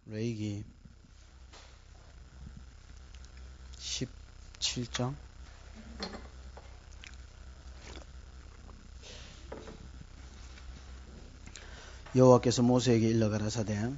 레위기 17장 여호와께서 모세에게 일러 가라사대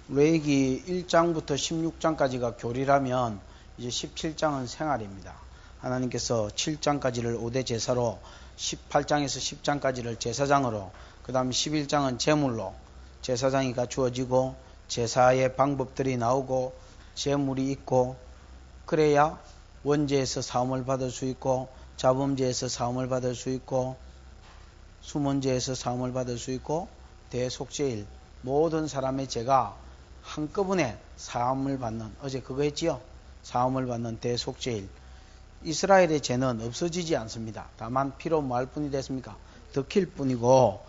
레위기 1장부터 16장까지가 교리라면 이제 17장은 생활입니다. 하나님께서 7장까지를 5대 제사로, 18장에서 10장까지를 제사장으로, 그 다음 11장은 제물로 제사장이 갖추어지고 제사의 방법들이 나오고 제물이 있고, 그래야 원죄에서 사함을 받을 수 있고 자범죄에서 사함을 받을 수 있고 수문죄에서 사함을 받을 수 있고 대속죄일 모든 사람의 죄가 한꺼번에 사함을 받는, 어제 그거 했지요? 사함을 받는 대속죄일. 이스라엘의 죄는 없어지지 않습니다. 다만 피로 뭐할 뿐이 됐습니까? 덮일 뿐이고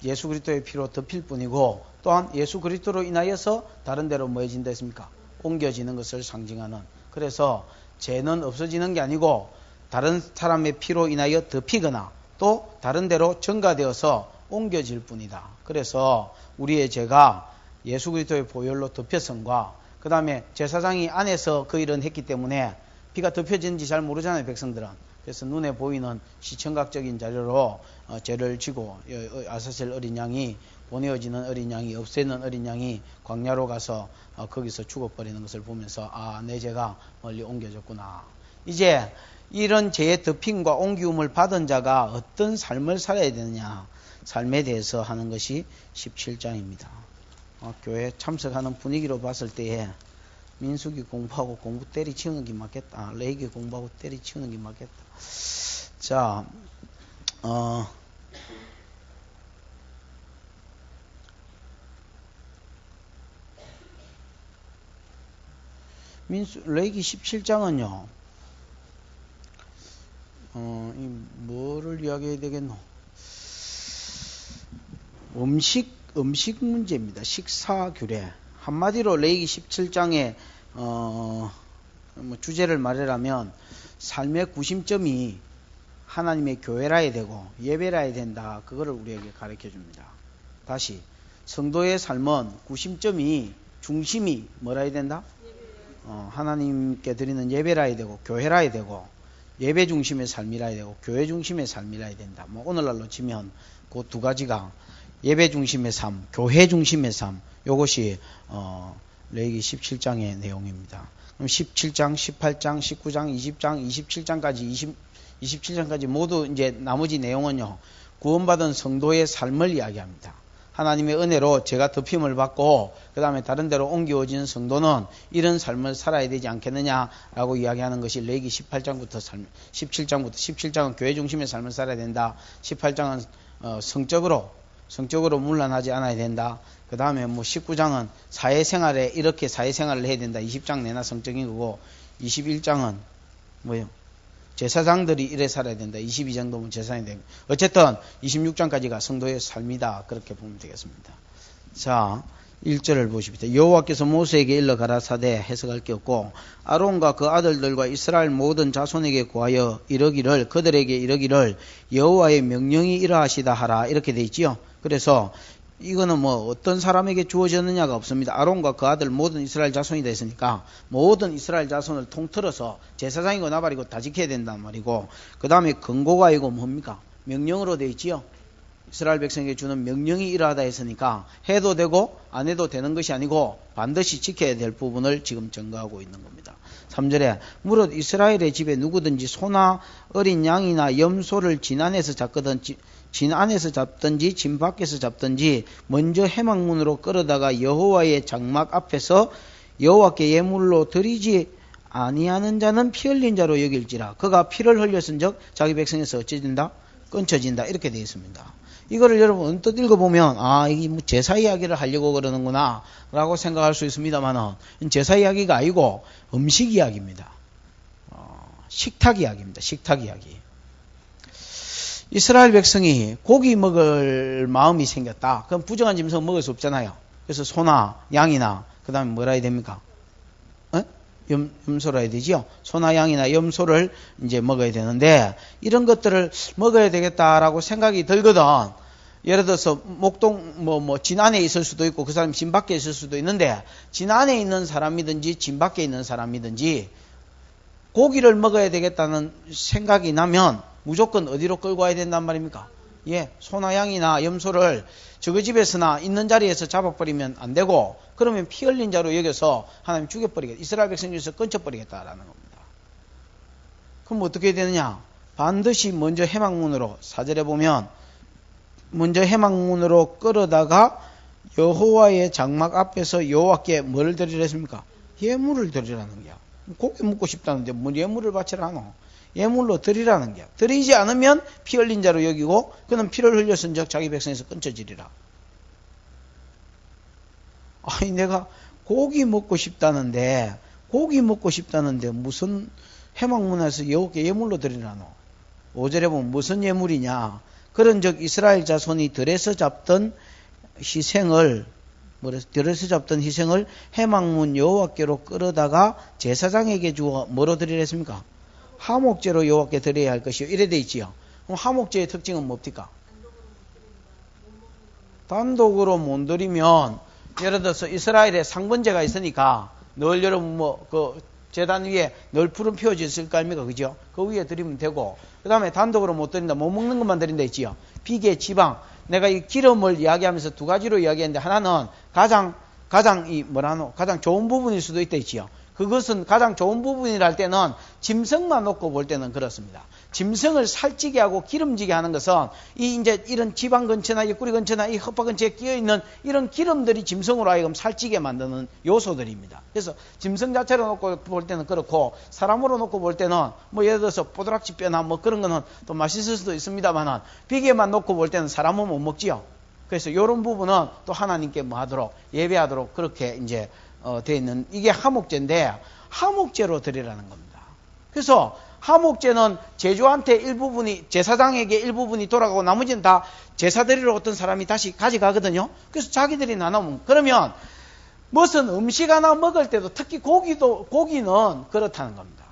예수 그리스도의 피로 덮일 뿐이고, 또한 예수 그리스도로 인하여서 다른 데로 뭐해진다 했습니까? 옮겨지는 것을 상징하는. 그래서 죄는 없어지는 게 아니고 다른 사람의 피로 인하여 덮이거나 또 다른 데로 전가되어서 옮겨질 뿐이다. 그래서 우리의 죄가 예수 그리스도의 보혈로 덮였음과, 그 다음에 제사장이 안에서 그 일은 했기 때문에 피가 덮여지는지 잘 모르잖아요, 백성들은. 그래서 눈에 보이는 시청각적인 자료로 죄를 지고, 아사셀 어린 양이, 보내어지는 어린 양이, 없애는 어린 양이 광야로 가서 거기서 죽어버리는 것을 보면서 내 죄가 멀리 옮겨졌구나. 이제 이런 죄의 덮임과 옮기움을 받은 자가 어떤 삶을 살아야 되느냐, 삶에 대해서 하는 것이 17장입니다. 교회 참석하는 분위기로 봤을 때에 민수기 공부하고 공부 때리치우는 게 맞겠다. 레위기 공부하고 때리치우는 게 맞겠다. 자, 레위기 17장은요, 뭐를 이야기해야 되겠노? 음식 문제입니다. 식사 규례. 한마디로 레위기 17장의 주제를 말하자면 삶의 구심점이 하나님의 교회라야 되고 예배라야 된다. 그거를 우리에게 가르쳐 줍니다. 다시, 성도의 삶은 구심점이, 중심이 뭐라야 된다? 하나님께 드리는 예배라야 되고 교회라야 되고, 예배 중심의 삶이라야 되고 교회 중심의 삶이라야 된다. 오늘날로 치면 그 두 가지가 예배 중심의 삶, 교회 중심의 삶, 이것이 레위기 17장의 내용입니다. 그럼 17장, 18장, 19장, 20장, 27장까지 모두 이제 나머지 내용은요, 구원받은 성도의 삶을 이야기합니다. 하나님의 은혜로 죄가 덮임을 받고 그 다음에 다른 데로 옮겨진 성도는 이런 삶을 살아야 되지 않겠느냐라고 이야기하는 것이 레위기 18장부터 17장은 교회 중심의 삶을 살아야 된다. 18장은 성적으로 문란하지 않아야 된다. 그 다음에 19장은 사회생활에 이렇게 사회생활을 해야 된다. 20장 내나 성적인 거고, 21장은 뭐예요? 제사장들이 이래 살아야 된다. 22장도 제사장이 되고, 어쨌든 26장까지가 성도의 삶이다. 그렇게 보면 되겠습니다. 자, 1절을 보십시다. 여호와께서 모세에게 일러 가라사대, 해석할 게 없고, 아론과 그 아들들과 이스라엘 모든 자손에게 구하여 그들에게 이르기를 여호와의 명령이 이러하시다 하라. 이렇게 돼 있지요. 그래서 이거는 어떤 사람에게 주어졌느냐가 없습니다. 아론과 그 아들 모든 이스라엘 자손이 됐으니까 모든 이스라엘 자손을 통틀어서 제사장이고 나발이고 다 지켜야 된단 말이고, 그 다음에 근거가 이거 뭡니까? 명령으로 돼 있지요. 이스라엘 백성에게 주는 명령이 이러하다 했으니까 해도 되고 안 해도 되는 것이 아니고 반드시 지켜야 될 부분을 지금 증거하고 있는 겁니다. 3절에 무릇 이스라엘의 집에 누구든지 소나 어린 양이나 염소를 진 안에서 잡든지 진 밖에서 잡든지 먼저 해막문으로 끌어다가 여호와의 장막 앞에서 여호와께 예물로 드리지 아니하는 자는 피 흘린 자로 여길지라. 그가 피를 흘렸은즉 자기 백성에서 어찌진다? 끊쳐진다. 이렇게 되어 있습니다. 이거를 여러분 언뜻 읽어보면 이게 제사 이야기를 하려고 그러는구나 라고 생각할 수 있습니다만, 제사 이야기가 아니고 음식 이야기입니다. 식탁 이야기입니다. 식탁 이야기. 이스라엘 백성이 고기 먹을 마음이 생겼다. 그럼 부정한 짐승 먹을 수 없잖아요. 그래서 소나 양이나 그 다음에 뭐라 해야 됩니까? 염소라 해야 되지요. 소나 양이나 염소를 이제 먹어야 되는데 이런 것들을 먹어야 되겠다라고 생각이 들거든. 예를 들어서 목동 진 안에 있을 수도 있고 그 사람이 진 밖에 있을 수도 있는데 진 안에 있는 사람이든지 진 밖에 있는 사람이든지 고기를 먹어야 되겠다는 생각이 나면 무조건 어디로 끌고 와야 된단 말입니까? 예, 소나 양이나 염소를 저그 집에서나 있는 자리에서 잡아버리면 안 되고 그러면 피 흘린 자로 여겨서 하나님 죽여버리겠다. 이스라엘 백성 중에서 끊쳐버리겠다라는 겁니다. 그럼 어떻게 되느냐? 반드시 먼저 해막문으로 4절에 보면 먼저 해막문으로 끌어다가 여호와의 장막 앞에서 여호와께 뭐를 드리라 했습니까? 예물을 드리라는 거야. 고기 먹고 싶다는데 뭐 예물을 바치라노? 예물로 드리라는 거야. 드리지 않으면 피 흘린 자로 여기고 그는 피를 흘렸은즉 자기 백성에서 끊쳐지리라. 아니 내가 고기 먹고 싶다는데 무슨 해막문에서 여호와께 예물로 드리라노? 5절에 보면 무슨 예물이냐? 그런즉 이스라엘 자손이 들에서 잡던 희생을 해막문 여호와께로 끌어다가 제사장에게 주어 뭐로 드리라 했습니까? 하목제로 여호와께 드려야 할 것이요. 이래 돼 있지요. 그럼 하목제의 특징은 뭡니까? 단독으로 못 드리면 예를 들어서 이스라엘에 상번제가 있으니까 늘 여러분 제단 위에 늘 푸른 표지 있을 거 아닙니까? 그죠? 그 위에 드리면 되고, 그 다음에 단독으로 못 드린다. 못 먹는 것만 드린다 있지요. 비계, 지방. 내가 이 기름을 이야기하면서 두 가지로 이야기했는데, 하나는 가장 좋은 부분일 수도 있다 있지요. 그것은 가장 좋은 부분이라 할 때는 짐승만 놓고 볼 때는 그렇습니다. 짐승을 살찌게 하고 기름지게 하는 것은 이제 이런 지방 근처나 이 꼬리 근처나 이 혓바 근처에 끼어 있는 이런 기름들이 짐승으로 하여금 살찌게 만드는 요소들입니다. 그래서 짐승 자체로 놓고 볼 때는 그렇고 사람으로 놓고 볼 때는 예를 들어서 뽀드락지 뼈나 그런 거는 또 맛있을 수도 있습니다만은 비계만 놓고 볼 때는 사람은 못 먹지요. 그래서 이런 부분은 또 하나님께 하도록 예배하도록 그렇게 이제 되어 있는 이게 하목제인데 하목제로 드리라는 겁니다. 그래서 하목제는 제주한테 일부분이 제사장에게 일부분이 돌아가고 나머지는 다 제사 드리러 어떤 사람이 다시 가져가거든요. 그래서 자기들이 나누면 그러면 무슨 음식 하나 먹을 때도 특히 고기는 그렇다는 겁니다.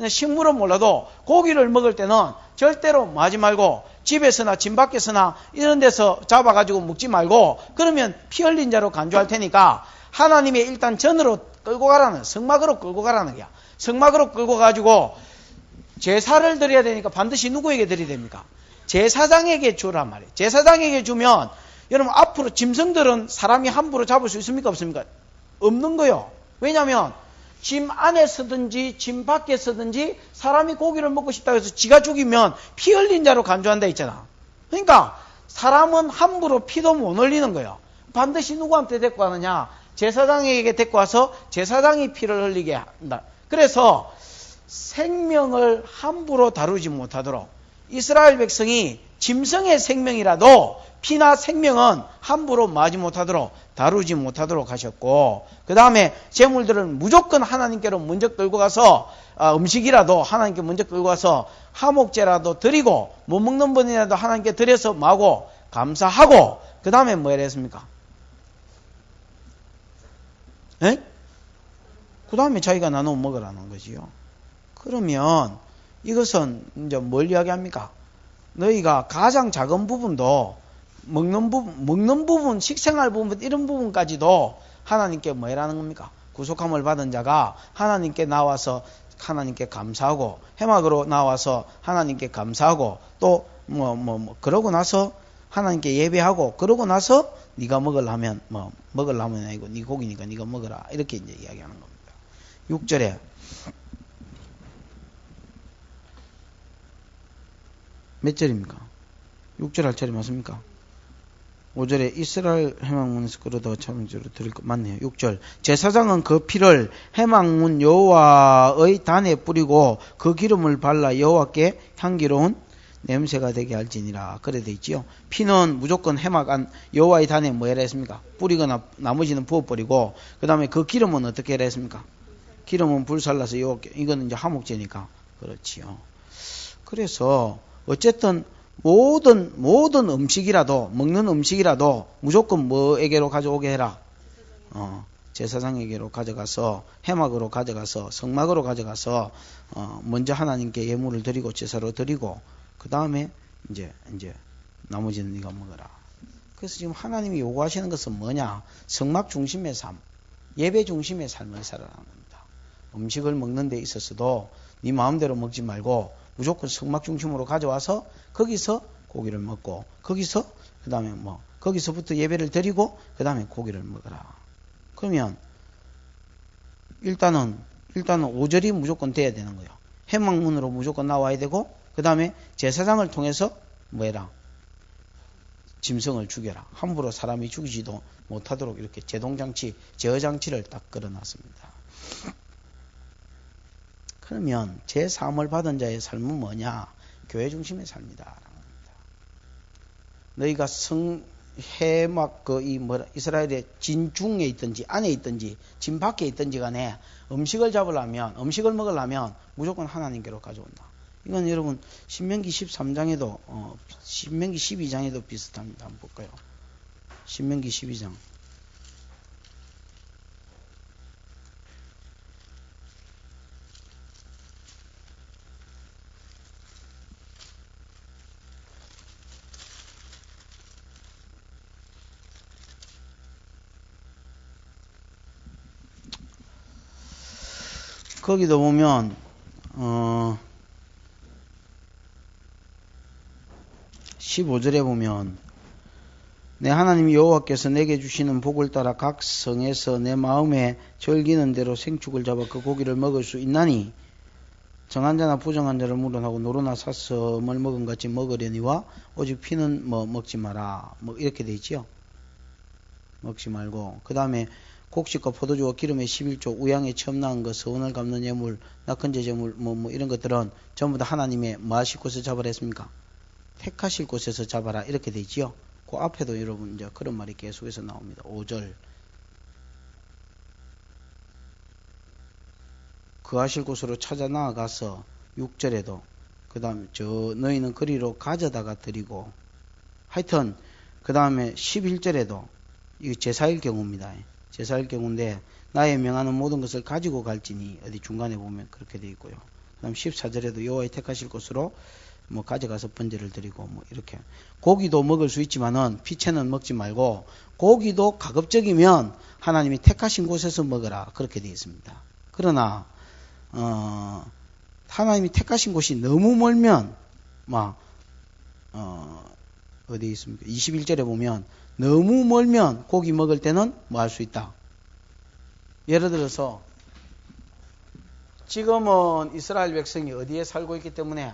식물은 몰라도 고기를 먹을 때는 절대로 마지 말고 집에서나 집 밖에서나 이런 데서 잡아가지고 먹지 말고 그러면 피 흘린 자로 간주할 테니까 하나님의 일단 전으로 끌고 가라는 성막으로 끌고 가라는 거야. 성막으로 끌고 가지고 제사를 드려야 되니까 반드시 누구에게 드려야 됩니까? 제사장에게 주란 말이에요. 제사장에게 주면 여러분 앞으로 짐승들은 사람이 함부로 잡을 수 있습니까? 없습니까? 없는 거요. 왜냐하면 짐 안에서든지 짐 밖에서든지 사람이 고기를 먹고 싶다고 해서 지가 죽이면 피 흘린 자로 간주한다 했잖아. 그러니까 사람은 함부로 피도 못 흘리는 거예요. 반드시 누구한테 데리고 가느냐? 제사장에게 데리고 와서 제사장이 피를 흘리게 한다. 그래서 생명을 함부로 다루지 못하도록 이스라엘 백성이 짐승의 생명이라도 피나 생명은 함부로 마지 못하도록 다루지 못하도록 하셨고 그 다음에 제물들을 무조건 하나님께로 먼저 끌고 가서 음식이라도 하나님께 먼저 끌고 가서 하목제라도 드리고 못 먹는 분이라도 하나님께 드려서 마고 감사하고 그 다음에 뭐 해야 했습니까? 예? 그 다음에 자기가 나눠 먹으라는 거지요. 그러면 이것은 이제 뭘 이야기합니까? 너희가 가장 작은 부분도 먹는 부분, 식생활 부분 이런 부분까지도 하나님께 뭐 해라는 겁니까? 구속함을 받은 자가 하나님께 나와서 하나님께 감사하고 해막으로 나와서 하나님께 감사하고 또 그러고 나서 하나님께 예배하고 그러고 나서 네가 먹으려면 먹으려면 아니고 네 고기니까 네가 먹어라 이렇게 이제 이야기하는 겁니다. 6절에 몇 절입니까? 6절 할 절이 맞습니까? 5절에 이스라엘 해막문에서 끌어다가 참으로 드릴 것 맞네요. 6절 제사장은 그 피를 해막문 여호와의 단에 뿌리고 그 기름을 발라 여호와께 향기로운 냄새가 되게 할지니라. 그래 돼 있지요. 피는 무조건 해막 안 여호와의 단에 뭐 해라 했습니까? 뿌리거나 나머지는 부어버리고 그 다음에 그 기름은 어떻게 해라 했습니까? 기름은 불살라서 여호와께 이거는 이제 하목제니까 그렇지요. 그래서 어쨌든 모든 음식이라도 먹는 음식이라도 무조건 뭐에게로 가져오게 해라. 제사장에게로 가져가서 해막으로 가져가서 성막으로 가져가서 먼저 하나님께 예물을 드리고 제사로 드리고 그 다음에 이제 나머지는 네가 먹어라. 그래서 지금 하나님이 요구하시는 것은 뭐냐? 성막 중심의 삶, 예배 중심의 삶을 살아라는 겁니다. 음식을 먹는 데 있어서도 네 마음대로 먹지 말고 무조건 성막 중심으로 가져와서 거기서 고기를 먹고 거기서 그 다음에 거기서부터 예배를 드리고 그 다음에 고기를 먹어라. 그러면 일단은 5절이 무조건 돼야 되는 거예요. 해막문으로 무조건 나와야 되고 그 다음에 제사장을 통해서 뭐해라? 짐승을 죽여라. 함부로 사람이 죽이지도 못하도록 이렇게 제동장치, 제어장치를 딱 걸어놨습니다. 그러면 제3을 받은 자의 삶은 뭐냐? 교회 중심의 삶이다. 너희가 해막 이스라엘의 진 중에 있든지 안에 있든지 진 밖에 있든지 간에 음식을 먹으려면 무조건 하나님께로 가져온다. 이건 여러분 신명기 13장에도 신명기 12장에도 비슷합니다. 한번 볼까요? 신명기 12장. 거기도 보면 15절에 보면 내 하나님 여호와께서 내게 주시는 복을 따라 각 성에서 내 마음에 즐기는 대로 생축을 잡아 그 고기를 먹을 수 있나니 정한 자나 부정한 자를 물어나고 노루나 사슴을 먹은 같이 먹으려니와 오직 피는 먹지 마라. 이렇게 돼 있지요. 먹지 말고 그 다음에 곡식과 포도주와 기름의 11조 우양에 처음 낳은 것 서원을 갚는 예물 낙헌 제제물 이런 것들은 전부 다 하나님의 뭐 하실 곳에서 잡아라 했습니까? 택하실 곳에서 잡아라 이렇게 돼 있지요. 그 앞에도 여러분 이제 그런 말이 계속해서 나옵니다. 5절 그 하실 곳으로 찾아 나아가서 6절에도 그 다음에 너희는 그리로 가져다가 드리고 하여튼 그 다음에 11절에도 이거 제사일 경우입니다. 제사일 경우인데 나의 명하는 모든 것을 가지고 갈지니 어디 중간에 보면 그렇게 되어 있고요. 그 다음 14절에도 여호와의 택하실 곳으로 가져가서 번제를 드리고 이렇게 고기도 먹을 수 있지만은 피채는 먹지 말고 고기도 가급적이면 하나님이 택하신 곳에서 먹으라 그렇게 되어 있습니다. 그러나 하나님이 택하신 곳이 너무 멀면 어디 있습니까? 21절에 보면 너무 멀면 고기 먹을 때는 뭐 할 수 있다. 예를 들어서 지금은 이스라엘 백성이 어디에 살고 있기 때문에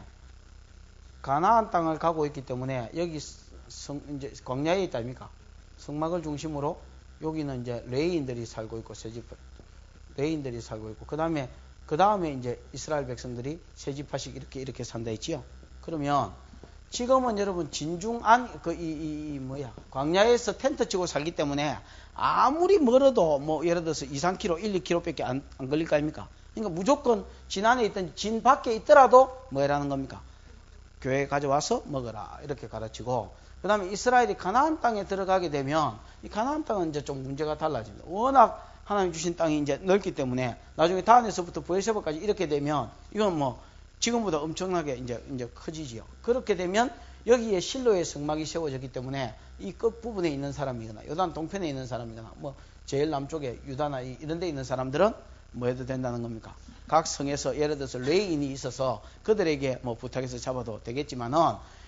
가나안 땅을 가고 있기 때문에 여기 이제 광야에 있다 아닙니까? 성막을 중심으로 여기는 이제 레위인들이 살고 있고 레위인들이 살고 있고 그 다음에 이제 이스라엘 백성들이 세집하씩 이렇게 산다 했지요. 그러면 지금은 여러분 진중안 광야에서 텐트 치고 살기 때문에 아무리 멀어도 예를 들어서 2-3km, 1-2km밖에 안 걸릴 거 아닙니까? 그러니까 무조건 진 안에 있든 진 밖에 있더라도 뭐라는 겁니까? 교회에 가져와서 먹어라 이렇게 가르치고 그 다음에 이스라엘이 가나안 땅에 들어가게 되면 이 가나안 땅은 이제 좀 문제가 달라집니다. 워낙 하나님 주신 땅이 이제 넓기 때문에 나중에 다안에서부터 브에르세바까지 이렇게 되면 이건 지금보다 엄청나게 이제 커지지요. 그렇게 되면 여기에 실로의 성막이 세워졌기 때문에 이 끝부분에 있는 사람이거나 요단 동편에 있는 사람이거나 제일 남쪽에 유다나 이런 데 있는 사람들은 뭐 해도 된다는 겁니까? 각 성에서 예를 들어서 레위인이 있어서 그들에게 부탁해서 잡아도 되겠지만은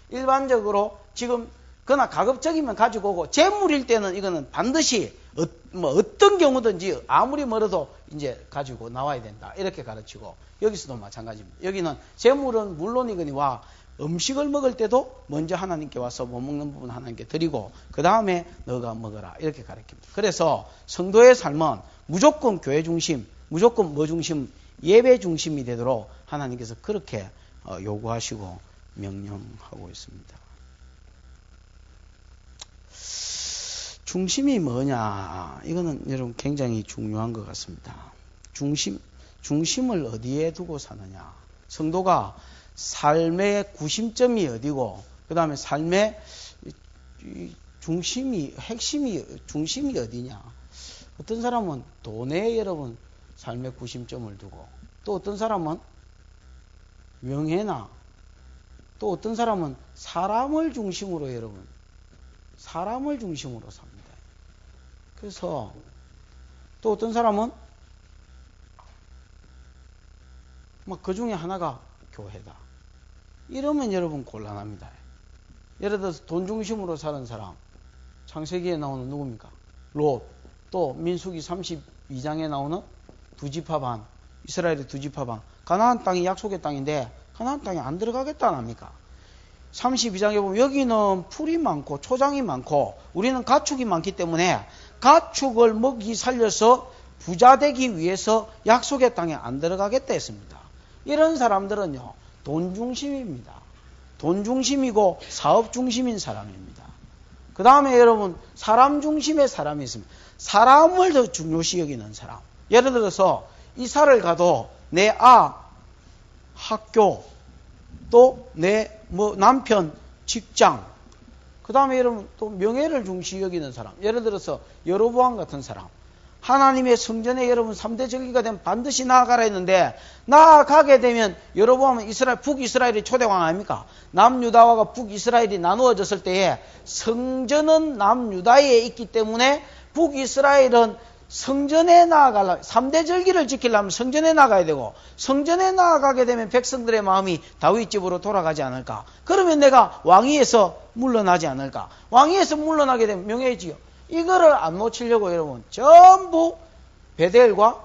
일반적으로 지금 그러나 가급적이면 가지고 오고 재물일 때는 이거는 반드시 어떤 경우든지 아무리 멀어도 이제 가지고 나와야 된다 이렇게 가르치고 여기서도 마찬가지입니다. 여기는 재물은 물론이거니와 음식을 먹을 때도 먼저 하나님께 와서 못 먹는 부분 하나님께 드리고 그 다음에 너가 먹어라 이렇게 가르칩니다. 그래서 성도의 삶은 무조건 교회 중심, 무조건 중심, 예배 중심이 되도록 하나님께서 그렇게 요구하시고 명령하고 있습니다. 중심이 뭐냐? 이거는 여러분 굉장히 중요한 것 같습니다. 중심을 어디에 두고 사느냐? 성도가 삶의 구심점이 어디고, 그 다음에 삶의 중심이 어디냐? 어떤 사람은 돈에 여러분 삶의 구심점을 두고, 또 어떤 사람은 명예나, 또 어떤 사람은 사람을 중심으로 여러분, 사람을 중심으로 삽니다. 그래서 또 어떤 사람은 그 중에 하나가 교회다. 이러면 여러분 곤란합니다. 예를 들어서 돈 중심으로 사는 사람, 창세기에 나오는 누굽니까? 롯. 또 민수기 32장에 나오는 두 지파 반, 이스라엘의 두 지파 반. 가나안 땅이 약속의 땅인데 가나안 땅에 안 들어가겠다 안 합니까? 32장에 보면 여기는 풀이 많고 초장이 많고 우리는 가축이 많기 때문에 가축을 먹이 살려서 부자 되기 위해서 약속의 땅에 안 들어가겠다 했습니다. 이런 사람들은요, 돈 중심입니다. 돈 중심이고 사업 중심인 사람입니다. 그 다음에 여러분, 사람 중심의 사람이 있습니다. 사람을 더 중요시 여기는 사람. 예를 들어서 이사를 가도 내 학교, 또 내 남편 직장, 그 다음에 여러분 또 명예를 중시 여기는 사람. 예를 들어서 여로보암 같은 사람. 하나님의 성전에 여러분 3대 절기가 되면 반드시 나아가라 했는데 나아가게 되면 여로보암은 북이스라엘이 초대왕 아닙니까? 남유다와 북이스라엘이 나누어졌을 때에 성전은 남유다에 있기 때문에 북이스라엘은 성전에 나아가려면 3대 절기를 지키려면 성전에 나가야 되고 성전에 나아가게 되면 백성들의 마음이 다윗 집으로 돌아가지 않을까? 그러면 내가 왕위에서 물러나지 않을까? 왕위에서 물러나게 되면 명예지요. 이거를 안 놓치려고 여러분 전부 베델과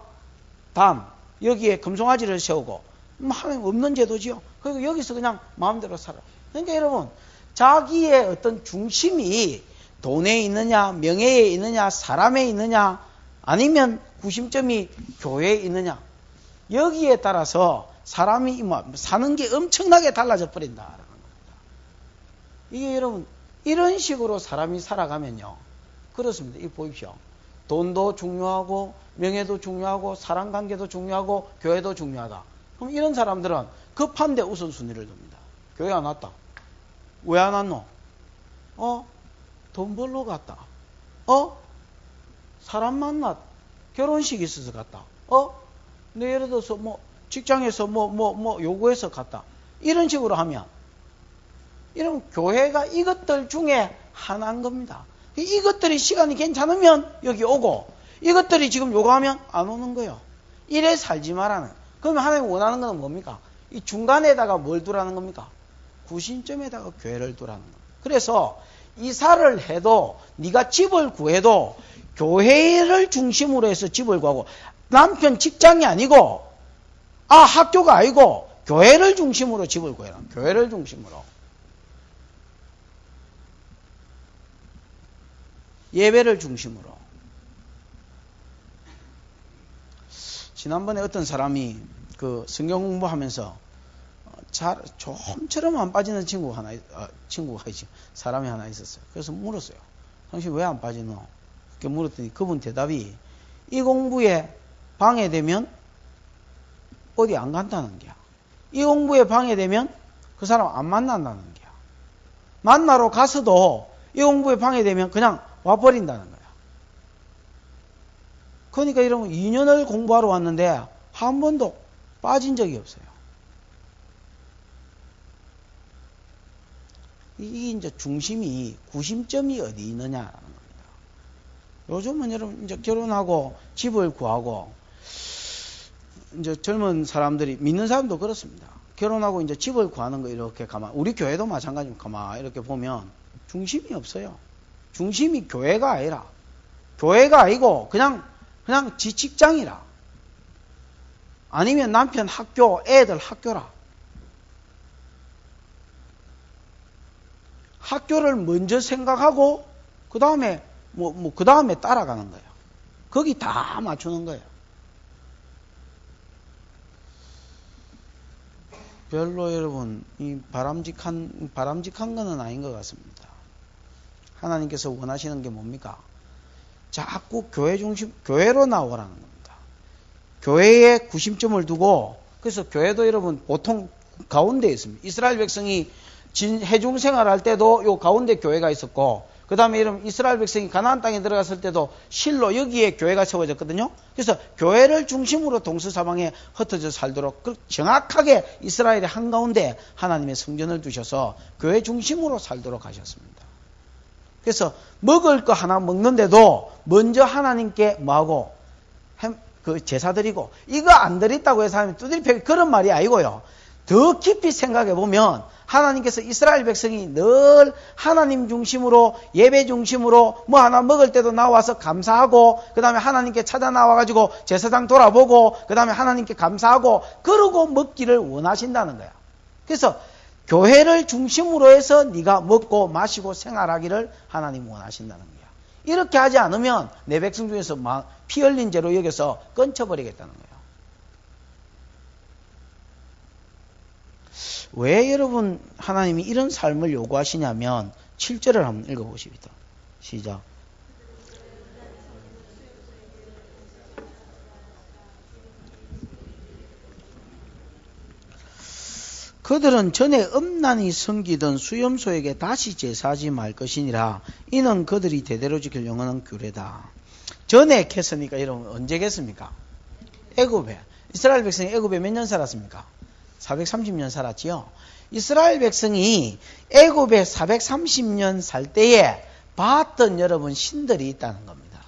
단 여기에 금송아지를 세우고 하나님 없는 제도지요. 그리고 여기서 그냥 마음대로 살아. 그러니까 여러분 자기의 어떤 중심이 돈에 있느냐 명예에 있느냐 사람에 있느냐 아니면 구심점이 교회에 있느냐 여기에 따라서 사람이 사는 게 엄청나게 달라져 버린다라는 겁니다. 이게 여러분 이런 식으로 사람이 살아가면요 그렇습니다. 이거 보십시오. 돈도 중요하고 명예도 중요하고 사람관계도 중요하고 교회도 중요하다. 그럼 이런 사람들은 급한데 우선순위를 둡니다. 교회 안 왔다. 왜 안 왔노? 돈 벌러 갔다. 사람 만났. 결혼식 있어서 갔다. 근데 예를 들어서 직장에서 요구해서 갔다. 이런 식으로 하면 이런 교회가 이것들 중에 하나인 겁니다. 이것들이 시간이 괜찮으면 여기 오고 이것들이 지금 요구하면 안 오는 거예요. 이래 살지 말라는. 그러면 하나님 원하는 건 뭡니까? 이 중간에다가 뭘 두라는 겁니까? 구심점에다가 교회를 두라는 겁니다. 그래서 이사를 해도 네가 집을 구해도 교회를 중심으로 해서 집을 구하고 남편 직장이 아니고 학교가 아니고 교회를 중심으로 집을 구해라. 교회를 중심으로. 예배를 중심으로. 지난번에 어떤 사람이 그 성경 공부하면서 좀처럼 안 빠지는 사람이 하나 있었어요. 그래서 물었어요. 당신 왜 안 빠지노? 이렇게 물었더니 그분 대답이 이 공부에 방해되면 어디 안 간다는 거야. 이 공부에 방해되면 그 사람 안 만난다는 거야. 만나러 가서도 이 공부에 방해되면 그냥 와버린다는 거야. 그러니까 이런 2년을 공부하러 왔는데 한 번도 빠진 적이 없어요. 이게 이제 중심이, 구심점이 어디 있느냐라는 겁니다. 요즘은 여러분 이제 결혼하고 집을 구하고 이제 젊은 사람들이 믿는 사람도 그렇습니다. 결혼하고 이제 집을 구하는 거 이렇게 우리 교회도 마찬가지입니다. 이렇게 보면 중심이 없어요. 중심이 교회가 아니라 교회가 아니고 그냥 지 직장이라 아니면 남편 학교 애들 학교라 학교를 먼저 생각하고 그 다음에 그 다음에 따라가는 거예요. 거기 다 맞추는 거예요. 별로 여러분 이 바람직한 거는 아닌 것 같습니다. 하나님께서 원하시는 게 뭡니까? 자꾸 교회로 나오라는 겁니다. 교회에 구심점을 두고 그래서 교회도 여러분 보통 가운데에 있습니다. 이스라엘 백성이 해중 생활할 때도 요 가운데 교회가 있었고 그 다음에 여러분 이스라엘 백성이 가나안 땅에 들어갔을 때도 실로 여기에 교회가 세워졌거든요. 그래서 교회를 중심으로 동서사방에 흩어져 살도록 정확하게 이스라엘의 한가운데 하나님의 성전을 두셔서 교회 중심으로 살도록 하셨습니다. 그래서 먹을 거 하나 먹는데도 먼저 하나님께 뭐하고 그 제사 드리고, 이거 안 드렸다고 해서 하나님 두드리패기 그런 말이 아니고요. 더 깊이 생각해 보면 하나님께서 이스라엘 백성이 늘 하나님 중심으로 예배 중심으로 뭐 하나 먹을 때도 나와서 감사하고, 그 다음에 하나님께 찾아 나와가지고 제사장 돌아보고, 그 다음에 하나님께 감사하고 그러고 먹기를 원하신다는 거야. 그래서 교회를 중심으로 해서 네가 먹고 마시고 생활하기를 하나님 원하신다는 거야. 이렇게 하지 않으면 내 백성 중에서 막 피 흘린 죄로 여겨서 끊쳐버리겠다는 거야. 왜 여러분 하나님이 이런 삶을 요구하시냐면 7절을 한번 읽어보십시다. 시작. 그들은 전에 음란히 섬기던 수염소에게 다시 제사하지 말 것이니라. 이는 그들이 대대로 지킬 영원한 규례다. 전에 캤으니까 여러분 언제 캤습니까? 애굽에. 이스라엘 백성이 애굽에 몇 년 살았습니까? 430년 살았지요. 이스라엘 백성이 애굽에 430년 살 때에 봤던 여러분 신들이 있다는 겁니다.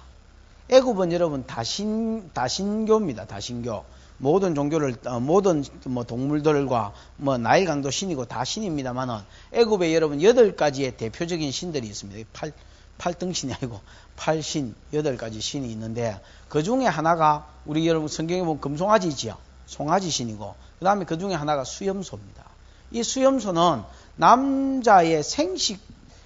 애굽은 여러분 다신교입니다. 다신교. 모든 종교를 모든 뭐 동물들과 뭐 나일 강도 신이고 다 신입니다만은 애굽에 여러분 8가지의 대표적인 신들이 있습니다. 8등신이 아니고 8신 8가지 신이 있는데 그 중에 하나가 우리 여러분 성경에 보면 금송아지지요. 송아지 신이고, 그 다음에 그 중에 하나가 수염소입니다. 이 수염소는 남자의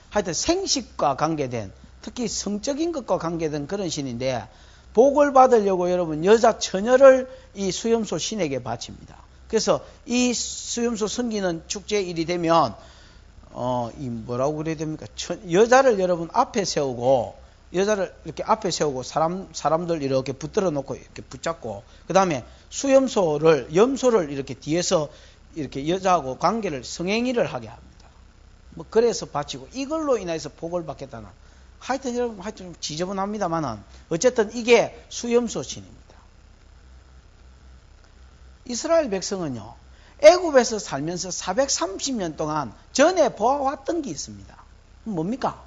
하여튼 생식과 관계된, 특히 성적인 것과 관계된 그런 신인데, 복을 받으려고 여러분 여자 처녀를 이 수염소 신에게 바칩니다. 그래서 이 수염소 섬기는 축제일이 되면 이 뭐라고 그래야 됩니까? 여자를 여러분 앞에 세우고, 여자를 이렇게 앞에 세우고 사람들 이렇게 붙들어 놓고 이렇게 붙잡고, 그 다음에 염소를 이렇게 뒤에서 이렇게 여자하고 관계를 성행위를 하게 합니다. 뭐 그래서 바치고 이걸로 인해서 복을 받겠다는. 하여튼 여러분 하여튼 지저분합니다만은 어쨌든 이게 수염소 신입니다. 이스라엘 백성은요 애굽에서 살면서 430년 동안 전에 보아왔던 게 있습니다. 뭡니까?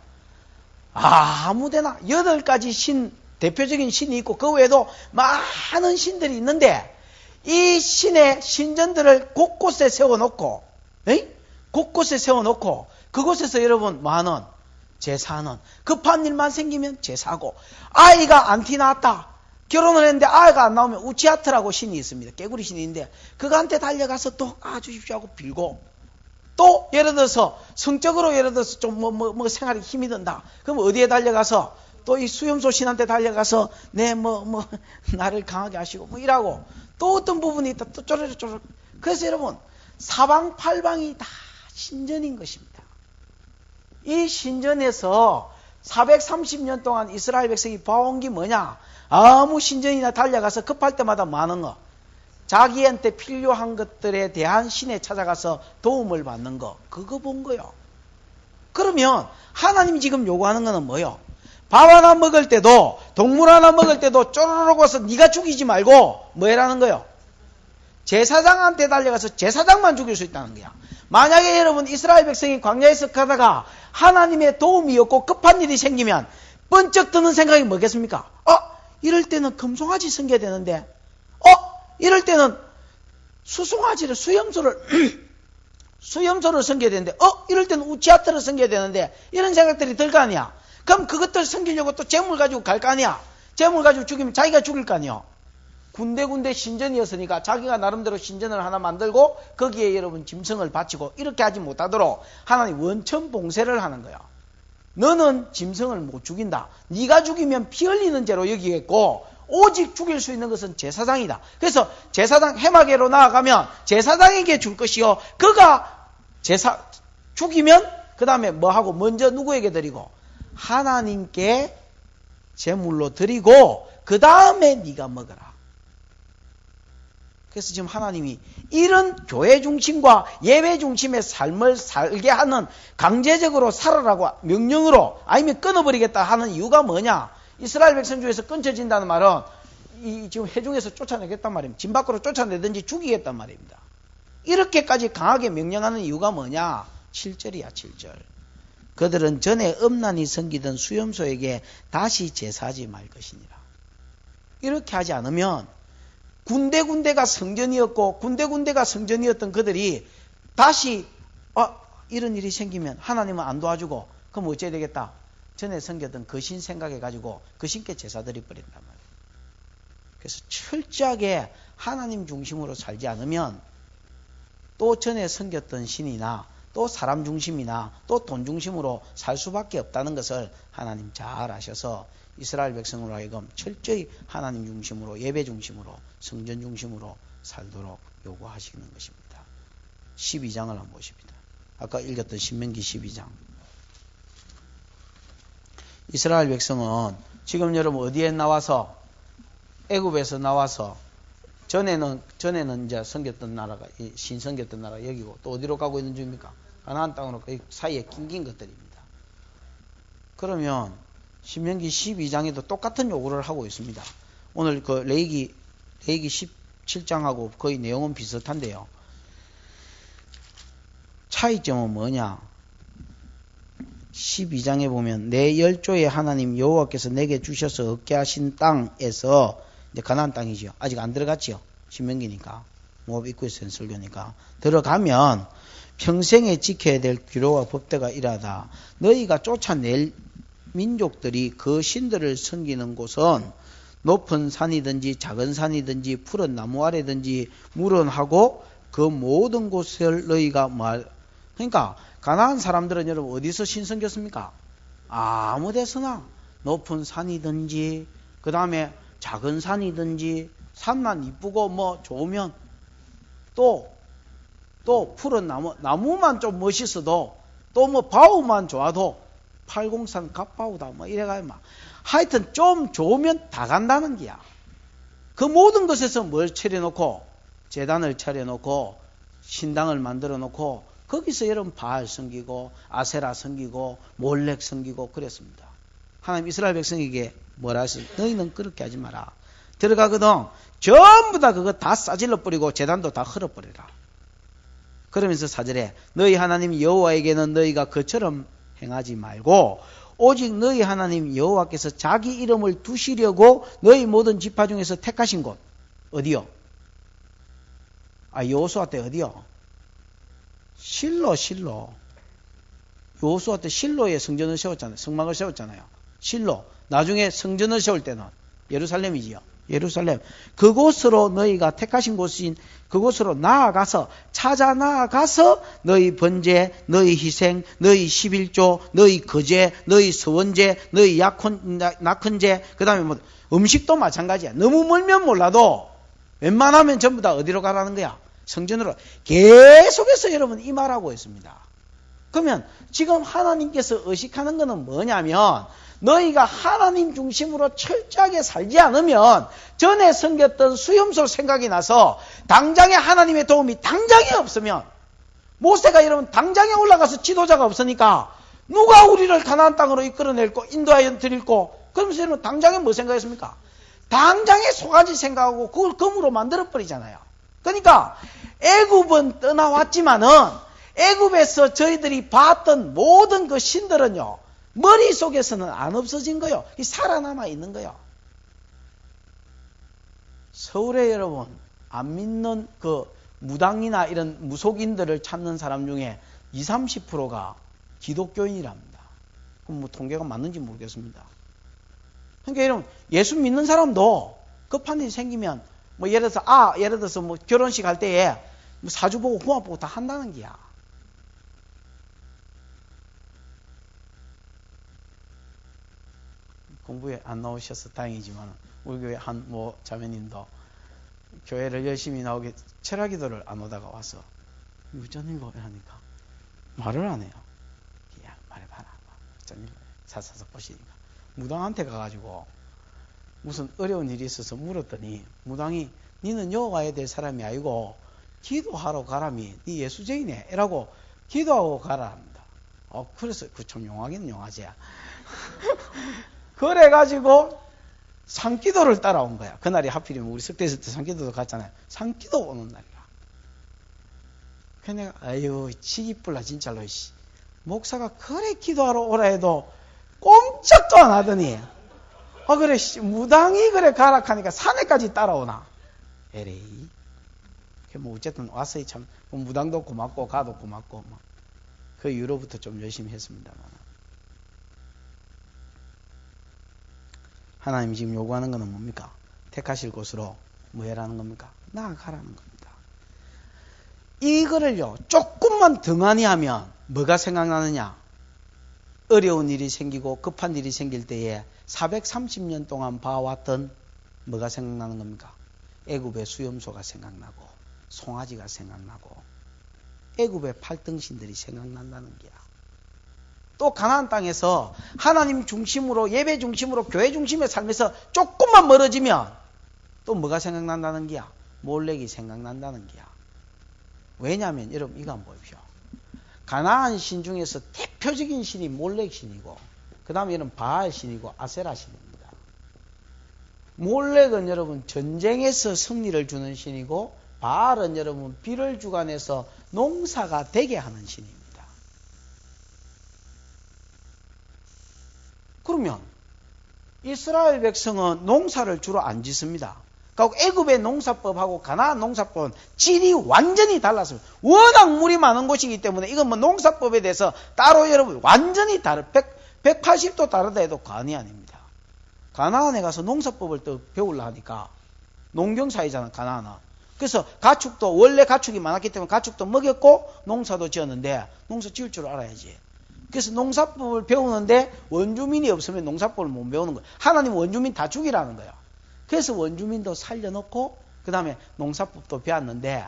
아무데나 8가지 신, 대표적인 신이 있고 그 외에도 많은 신들이 있는데 이 신의 신전들을 곳곳에 세워놓고 그곳에서 여러분 많은 제사하는, 급한 일만 생기면 제사하고, 아이가 안 티나왔다 결혼을 했는데 아이가 안 나오면 우치아트라고 신이 있습니다. 깨구리 신이 있는데 그한테 달려가서 또 주십시오 하고 빌고, 또 예를 들어서 성적으로 예를 들어서 좀 뭐 생활에 힘이 든다 그럼 어디에 달려가서 또 이 수염소 신한테 달려가서 나를 강하게 하시고 뭐 이라고, 또 어떤 부분이 있다 또 쪼르륵. 그래서 여러분 사방팔방이 다 신전인 것입니다. 이 신전에서 430년 동안 이스라엘 백성이 봐온 게 뭐냐? 아무 신전이나 달려가서 급할 때마다 많은 거, 자기한테 필요한 것들에 대한 신에 찾아가서 도움을 받는 거, 그거 본 거요. 그러면 하나님이 지금 요구하는 거는 뭐요? 밥 하나 먹을 때도, 동물 하나 먹을 때도 쪼르륵 와서 네가 죽이지 말고 뭐 해라는 거요? 제사장한테 달려가서 제사장만 죽일 수 있다는 거야. 만약에 여러분 이스라엘 백성이 광야에서 가다가 하나님의 도움이 없고 급한 일이 생기면 번쩍 드는 생각이 뭐겠습니까? 이럴 때는 금송아지 섬겨야 되는데, 이럴 때는 수염소를 섬겨야 되는데, 이럴 때는 우치아트를 섬겨야 되는데, 이런 생각들이 들 거 아니야. 그럼 그것들 섬기려고 또 재물 가지고 갈 거 아니야. 재물 가지고 죽이면 자기가 죽일 거 아니야. 군데군데 신전이었으니까 자기가 나름대로 신전을 하나 만들고 거기에 여러분 짐승을 바치고 이렇게 하지 못하도록 하나님 원천 봉쇄를 하는 거야. 너는 짐승을 못 죽인다. 네가 죽이면 피 흘리는 죄로 여기겠고 오직 죽일 수 있는 것은 제사장이다. 그래서 제사장 해마게로 나아가면 제사장에게 줄 것이요, 그가 죽이면 그 다음에 뭐하고 먼저 누구에게 드리고 하나님께 제물로 드리고 그 다음에 네가 먹어라. 그래서 지금 하나님이 이런 교회 중심과 예배 중심의 삶을 살게 하는, 강제적으로 살아라고 명령으로 아니면 끊어버리겠다 하는 이유가 뭐냐? 이스라엘 백성 중에서 끊쳐진다는 말은 지금 회중에서 쫓아내겠단 말입니다. 진 밖으로 쫓아내든지 죽이겠단 말입니다. 이렇게까지 강하게 명령하는 이유가 뭐냐? 7절이야, 7절. 그들은 전에 음란히 섬기던 수염소에게 다시 제사하지 말 것이니라. 이렇게 하지 않으면 군데군데가 성전이었고 군데군데가 성전이었던 그들이 다시 이런 일이 생기면 하나님은 안 도와주고 그럼 어째야 되겠다? 전에 섬겼던 그 신 생각해가지고 그 신께 제사 드려버린단 말이에요. 그래서 철저하게 하나님 중심으로 살지 않으면 또 전에 섬겼던 신이나 또 사람 중심이나 또 돈 중심으로 살 수밖에 없다는 것을 하나님 잘 아셔서 이스라엘 백성으로 하여금 철저히 하나님 중심으로, 예배 중심으로, 성전 중심으로 살도록 요구하시는 것입니다. 12장을 한번 보십니다. 아까 읽었던 신명기 12장. 이스라엘 백성은 지금 여러분 어디에 나와서, 애굽에서 나와서 전에는 이제 섬겼던 나라가, 신 섬겼던 나라가 여기고, 또 어디로 가고 있는 중입니까? 가나안 땅으로, 그 사이에 낑긴 것들입니다. 그러면 신명기 12장에도 똑같은 요구를 하고 있습니다. 오늘 그 레위기 17장하고 거의 내용은 비슷한데요. 차이점은 뭐냐? 12장에 보면 내 열조의 하나님 여호와께서 내게 주셔서 얻게 하신 땅에서, 이제 가나안 땅이죠. 아직 안 들어갔죠. 신명기니까, 모압 입구에서 설교니까. 들어가면 평생에 지켜야 될 규례와 법대가 이라다. 너희가 쫓아낼 민족들이 그 신들을 섬기는 곳은 높은 산이든지 작은 산이든지 푸른 나무 아래든지 무런하고 그 모든 곳을 너희가 그러니까 가나안 사람들은 여러분 어디서 신 섬겼습니까? 아무 데서나 높은 산이든지 그 다음에 작은 산이든지 산만 이쁘고 뭐 좋으면 또 푸른 나무만 좀 멋있어도 또 뭐 바우만 좋아도 팔공산 갑바우다 뭐 이래가지고 막 하여튼 좀 좋으면 다 간다는 기야. 그 모든 것에서 뭘 차려놓고 제단을 차려놓고 신당을 만들어놓고 거기서 여러분 바알 섬기고 아세라 섬기고 몰렉 섬기고 그랬습니다. 하나님 이스라엘 백성에게 뭐라 했어요? 너희는 그렇게 하지 마라. 들어가거든 전부 다 그거 다 싸질러 버리고 제단도 다 헐어버리라. 그러면서 4절에 너희 하나님 여호와에게는 너희가 그처럼 행하지 말고 오직 너희 하나님 여호와께서 자기 이름을 두시려고 너희 모든 지파 중에서 택하신 곳 어디요? 여호수아 때 어디요? 실로. 여호수아 때 실로에 성전을 세웠잖아요. 성막을 세웠잖아요. 실로. 나중에 성전을 세울 때는 예루살렘이지요. 예루살렘. 그곳으로 너희가 택하신 곳인 그곳으로 찾아 나아가서 너희 번제, 너희 희생, 너희 11조, 너희 거제, 너희 서원제, 너희 낙헌제, 그 다음에 뭐 음식도 마찬가지야. 너무 멀면 몰라도 웬만하면 전부 다 어디로 가라는 거야? 성전으로. 계속해서 여러분 이 말하고 있습니다. 그러면 지금 하나님께서 의식하는 것은 뭐냐면 너희가 하나님 중심으로 철저하게 살지 않으면 전에 섬겼던 수염소 생각이 나서 당장에 하나님의 도움이 당장에 없으면 모세가 여러분 당장에 올라가서 지도자가 없으니까 누가 우리를 가나안 땅으로 이끌어낼고 인도하여 드릴고 그러면서 여러분 당장에 뭐 생각했습니까? 당장에 소가지 생각하고 그걸 검으로 만들어버리잖아요. 그러니까 애굽은 떠나왔지만은 애굽에서 저희들이 봤던 모든 그 신들은요 머릿속에서는 안 없어진 거요. 살아남아 있는 거요. 서울에 여러분 안 믿는 그 무당이나 이런 무속인들을 찾는 사람 중에 20-30%가 기독교인이랍니다. 그럼 뭐 통계가 맞는지 모르겠습니다. 그러니까 여러분 예수 믿는 사람도 급한 일이 생기면 뭐 예를 들어서 뭐 결혼식 할 때에 뭐 사주 보고 궁합 보고 다 한다는 게야. 공부에 안 나오셔서 다행이지만 우리 교회 한 자매님도 교회를 열심히 나오게 철학기도를 안 오다가 와서 무전일보 하니까 말을 안 해요. 야 말해봐라. 무전일보 사사서 보시니까 무당한테 가가지고 무슨 어려운 일이 있어서 물었더니 무당이 니는 요 가야 될 사람이 아니고 기도하러 가라미. 니 예수쟁이네. 이라고 기도하고 가라 합니다. 그래서 그 좀 용하기는 용하지. 그래가지고 산기도를 따라온 거야. 그날이 하필이면 우리 석대 있을 때 산기도도 갔잖아요. 산기도 오는 날이야. 그래서 내가 아유 치기뿔라 진짜로 목사가 그래 기도하러 오라 해도 꼼짝도 안 하더니 그래 무당이 그래 가라 하니까 산에까지 따라오나. 에레이. 뭐 어쨌든 왔어요. 참 무당도 고맙고 가도 고맙고 그 이후로부터 좀 열심히 했습니다만. 하나님이 지금 요구하는 것은 뭡니까? 택하실 곳으로 뭐 해라는 겁니까? 나아가라는 겁니다. 이거를요 조금만 등한히 하면 뭐가 생각나느냐? 어려운 일이 생기고 급한 일이 생길 때에 430년 동안 봐왔던 뭐가 생각나는 겁니까? 애굽의 수염소가 생각나고 송아지가 생각나고 애굽의 팔등신들이 생각난다는 게야. 또 가나안 땅에서 하나님 중심으로 예배 중심으로 교회 중심의 삶에서 조금만 멀어지면 또 뭐가 생각난다는 게야? 몰렉이 생각난다는 게야. 왜냐하면 여러분 이거 한번 보십시오. 가나안 신 중에서 대표적인 신이 몰렉 신이고 그 다음에 여러분 바알 신이고 아세라 신입니다. 몰렉은 여러분 전쟁에서 승리를 주는 신이고 바알은 여러분 비를 주관해서 농사가 되게 하는 신입니다. 그러면 이스라엘 백성은 농사를 주로 안 짓습니다. 그러니까 애굽의 농사법하고 가나안 농사법은 질이 완전히 달랐습니다. 워낙 물이 많은 곳이기 때문에 이건 뭐 농사법에 대해서 따로 여러분 완전히 180도 다르다 해도 과언이 아닙니다. 가나안에 가서 농사법을 또 배우려 하니까 농경사회잖아 가나안은. 그래서 가축도 원래 가축이 많았기 때문에 가축도 먹였고 농사도 지었는데 농사 지을 줄 알아야지. 그래서 농사법을 배우는데 원주민이 없으면 농사법을 못 배우는 거예요. 하나님 원주민 다 죽이라는 거예요. 그래서 원주민도 살려놓고 그 다음에 농사법도 배웠는데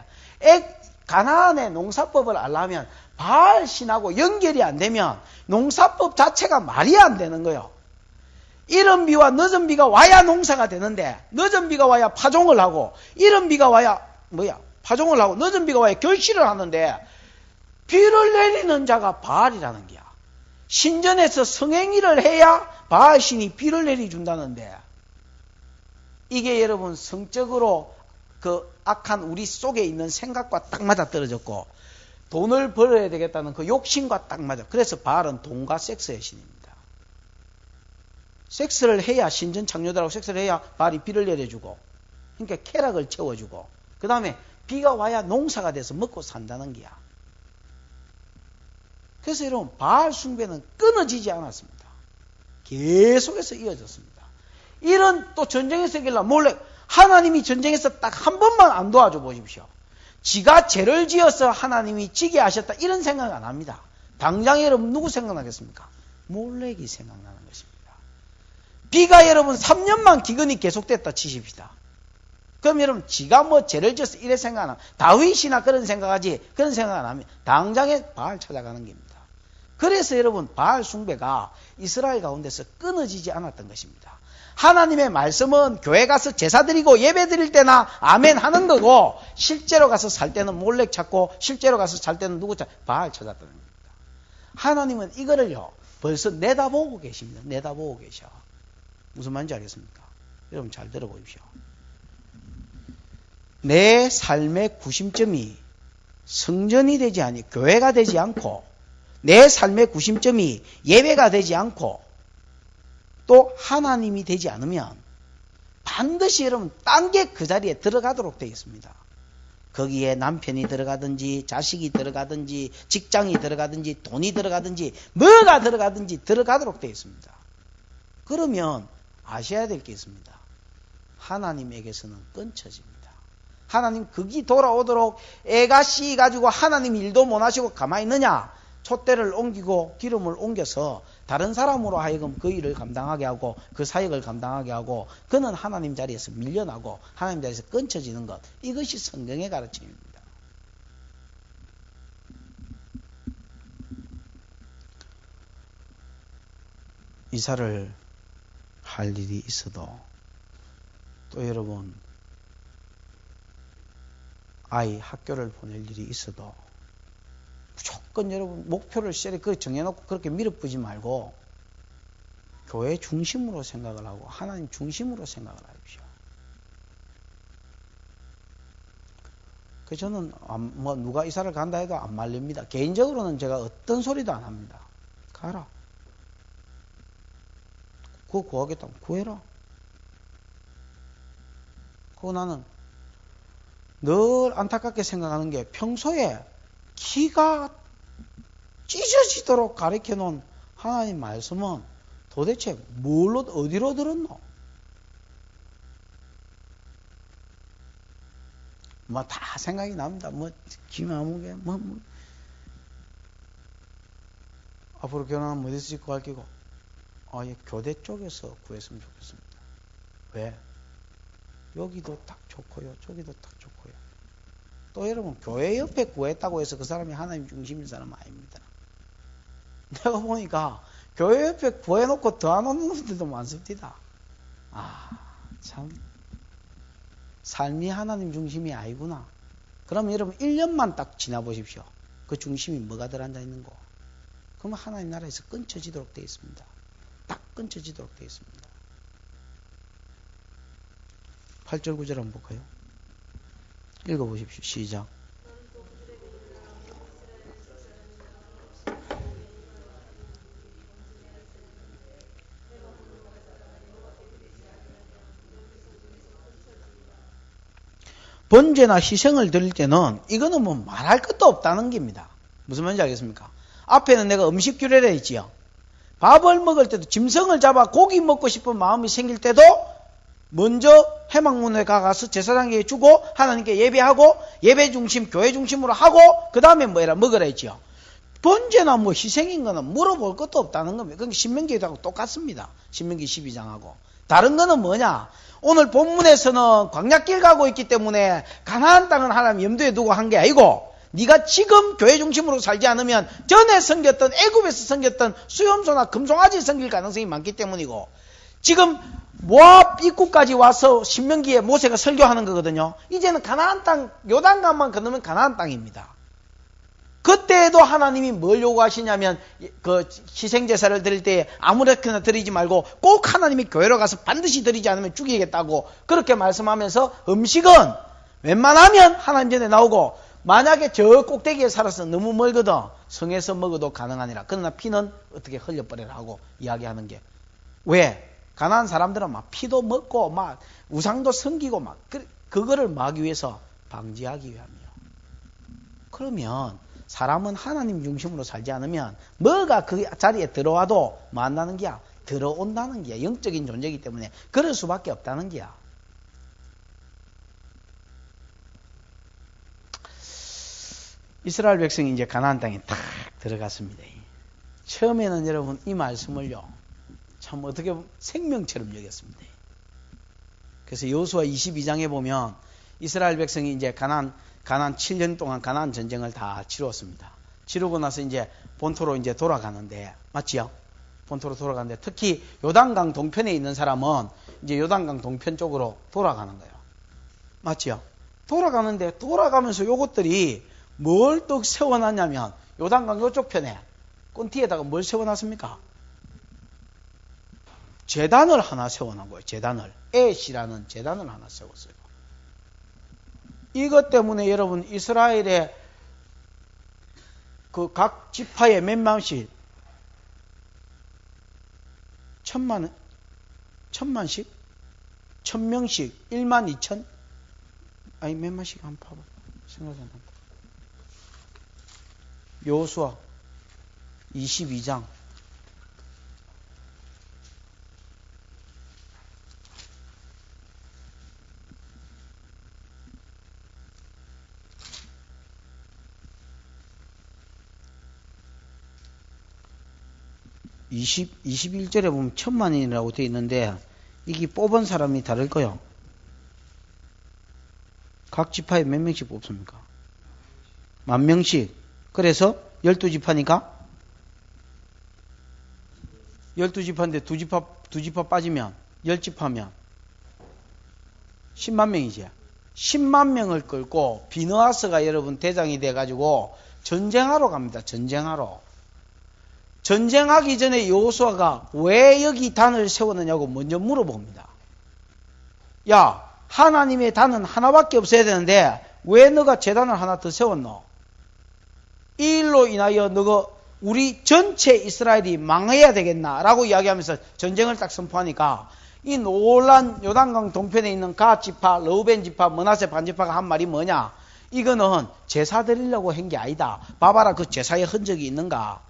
가나안의 농사법을 알려면 바알 신하고 연결이 안 되면 농사법 자체가 말이 안 되는 거예요. 이른 비와 늦은 비가 와야 농사가 되는데 늦은 비가 와야 파종을 하고 이른 비가 와야 파종을 하고 늦은 비가 와야 결실을 하는데 비를 내리는 자가 바알이라는 거야. 신전에서 성행위를 해야 바알 신이 비를 내려준다는데 이게 여러분 성적으로 그 악한 우리 속에 있는 생각과 딱 맞아떨어졌고 돈을 벌어야 되겠다는 그 욕심과 딱 맞아. 그래서 바알은 돈과 섹스의 신입니다. 섹스를 해야 신전 창녀들하고 섹스를 해야 바알이 비를 내려주고 그러니까 쾌락을 채워주고 그 다음에 비가 와야 농사가 돼서 먹고 산다는 거야. 그래서 여러분 바알 숭배는 끊어지지 않았습니다. 계속해서 이어졌습니다. 이런 또 전쟁에서 이길라 몰래 하나님이 전쟁에서 딱 한 번만 안 도와줘 보십시오. 지가 죄를 지어서 하나님이 지게 하셨다 이런 생각 안 합니다. 당장 여러분 누구 생각나겠습니까? 몰렉이 생각나는 것입니다. 비가 여러분 3년만 기근이 계속됐다 치십시다. 그럼 여러분 지가 뭐 죄를 지어서 이래 생각 안 합니다. 다윗이나 그런 생각하지 그런 생각 안 합니다. 당장에 바알 찾아가는 겁니다. 그래서 여러분 바알 숭배가 이스라엘 가운데서 끊어지지 않았던 것입니다. 하나님의 말씀은 교회 가서 제사 드리고 예배 드릴 때나 아멘 하는 거고 실제로 가서 살 때는 몰렉 찾고 실제로 가서 살 때는 누구 찾고 바알 찾았다는 겁니다. 하나님은 이거를요 벌써 내다보고 계십니다. 내다보고 계셔. 무슨 말인지 알겠습니까? 여러분 잘 들어보십시오. 내 삶의 구심점이 성전이 되지 않니 교회가 되지 않고 내 삶의 구심점이 예배가 되지 않고 또 하나님이 되지 않으면 반드시 여러분 딴 게 그 자리에 들어가도록 되어 있습니다. 거기에 남편이 들어가든지 자식이 들어가든지 직장이 들어가든지 돈이 들어가든지 뭐가 들어가든지 들어가도록 되어 있습니다. 그러면 아셔야 될 게 있습니다. 하나님에게서는 끊쳐집니다. 하나님 거기 돌아오도록 애가 씨 가지고 하나님 일도 못 하시고 가만히 있느냐? 촛대를 옮기고 기름을 옮겨서 다른 사람으로 하여금 그 일을 감당하게 하고 그 사역을 감당하게 하고 그는 하나님 자리에서 밀려나고 하나님 자리에서 끊쳐지는 것. 이것이 성경의 가르침입니다. 이사를 할 일이 있어도 또 여러분 아이 학교를 보낼 일이 있어도 무조건 여러분 목표를 정해놓고 그렇게 밀어붙이지 말고 교회 중심으로 생각을 하고 하나님 중심으로 생각을 하십시오. 그래서 저는 뭐 누가 이사를 간다 해도 안 말립니다. 개인적으로는 제가 어떤 소리도 안 합니다. 가라. 그거 구하겠다면 구해라. 그거 나는 늘 안타깝게 생각하는 게 평소에 기가 찢어지도록 가르쳐 놓은 하나님 말씀은 도대체 어디로 들었노? 뭐 다 생각이 납니다. 뭐 김아무개 앞으로 결혼하면 어디서 짓고 할 끼고 교대 쪽에서 구했으면 좋겠습니다. 왜? 여기도 딱 좋고요. 저기도 딱 좋고요. 또 여러분 교회 옆에 구했다고 해서 그 사람이 하나님 중심인 사람은 아닙니다. 내가 보니까 교회 옆에 구해놓고 더 안 오는 분들도 많습니다. 참 삶이 하나님 중심이 아니구나. 그러면 여러분 1년만 딱 지나보십시오. 그 중심이 뭐가 들어앉아 있는 거. 그러면 하나님 나라에서 끊쳐지도록 되어 있습니다. 딱 끊쳐지도록 되어 있습니다. 8절 9절 한번 볼까요? 읽어보십시오. 시작. 번제나 희생을 드릴 때는 이거는 뭐 말할 것도 없다는 겁니다. 무슨 말인지 알겠습니까? 앞에는 내가 음식 규례라 했지요. 밥을 먹을 때도 짐승을 잡아 고기 먹고 싶은 마음이 생길 때도 먼저 회막문에 가서 제사장에게 주고 하나님께 예배하고 예배 중심, 교회 중심으로 하고 그 다음에 먹으라 했지요. 번제나 뭐 희생인 거는 물어볼 것도 없다는 겁니다. 그건 신명기하고 똑같습니다. 신명기 12장하고. 다른 거는 뭐냐? 오늘 본문에서는 광야길 가고 있기 때문에 가나안 땅은 하나님 염두에 두고 한 게 아니고 네가 지금 교회 중심으로 살지 않으면 전에 섬겼던 애굽에서 섬겼던 수염소나 금송아지 섬길 가능성이 많기 때문이고 지금 모압 입구까지 와서 신명기에 모세가 설교하는 거거든요. 이제는 가나안 땅 요단강만 건너면 가나안 땅입니다. 그때에도 하나님이 뭘 요구하시냐면 그 희생제사를 드릴 때 아무렇게나 드리지 말고 꼭 하나님이 교회로 가서 반드시 드리지 않으면 죽이겠다고 그렇게 말씀하면서 음식은 웬만하면 하나님 전에 나오고 만약에 저 꼭대기에 살아서 너무 멀거든 성에서 먹어도 가능하니라. 그러나 피는 어떻게 흘려버리라 하고 이야기하는 게 왜? 가난한 사람들은 막 피도 먹고 막 우상도 섬기고 막 그거를 막기 위해서 방지하기 위함이요. 그러면 사람은 하나님 중심으로 살지 않으면 뭐가 그 자리에 들어와도 만나는 게야. 들어온다는 게야. 영적인 존재이기 때문에 그럴 수밖에 없다는 게야. 이스라엘 백성이 이제 가나안 땅에 탁 들어갔습니다. 처음에는 여러분 이 말씀을요. 참 어떻게 보면 생명처럼 여겼습니다. 그래서 여호수아 22장에 보면 이스라엘 백성이 이제 가나안 7년 동안 가나안 전쟁을 다 치루었습니다. 치르고 나서 이제 본토로 이제 돌아가는데 맞지요? 본토로 돌아가는데 특히 요단강 동편에 있는 사람은 이제 요단강 동편 쪽으로 돌아가는 거예요. 맞지요? 돌아가는데 돌아가면서 요것들이 뭘 또 세워놨냐면 요단강 요쪽 편에 꼰티에다가 뭘 세워놨습니까? 제단을 하나 세워놓은 거예요. 제단을. 에시라는 제단을 하나 세웠어요. 이것 때문에 여러분 이스라엘의 그 각 지파에 몇 명씩 1000만씩 1000명씩 12,000 아니 몇 만씩 한번 봐봐. 생각이 안 난다. 여호수아 22장 21절에 보면 1000만이라고 되어 있는데 이게 뽑은 사람이 다를 거요. 각 지파에 몇 명씩 뽑습니까? 10,000명씩. 그래서 12지파니까 12지파인데 두 지파 빠지면 10지파면 10만 명이지. 10만 명을 끌고 비느하스가 여러분 대장이 돼가지고 전쟁하러 갑니다. 전쟁하러. 전쟁하기 전에 여호수아가 왜 여기 단을 세웠느냐고 먼저 물어봅니다. 야, 하나님의 단은 하나밖에 없어야 되는데 왜 너가 제단을 하나 더 세웠노? 이 일로 인하여 너가 우리 전체 이스라엘이 망해야 되겠나라고 이야기하면서 전쟁을 딱 선포하니까 이 놀란 요단강 동편에 있는 갓 지파, 르우벤 지파, 므낫세 반지파가 한 말이 뭐냐? 이거는 제사 드리려고 한 게 아니다. 봐봐라, 그 제사의 흔적이 있는가?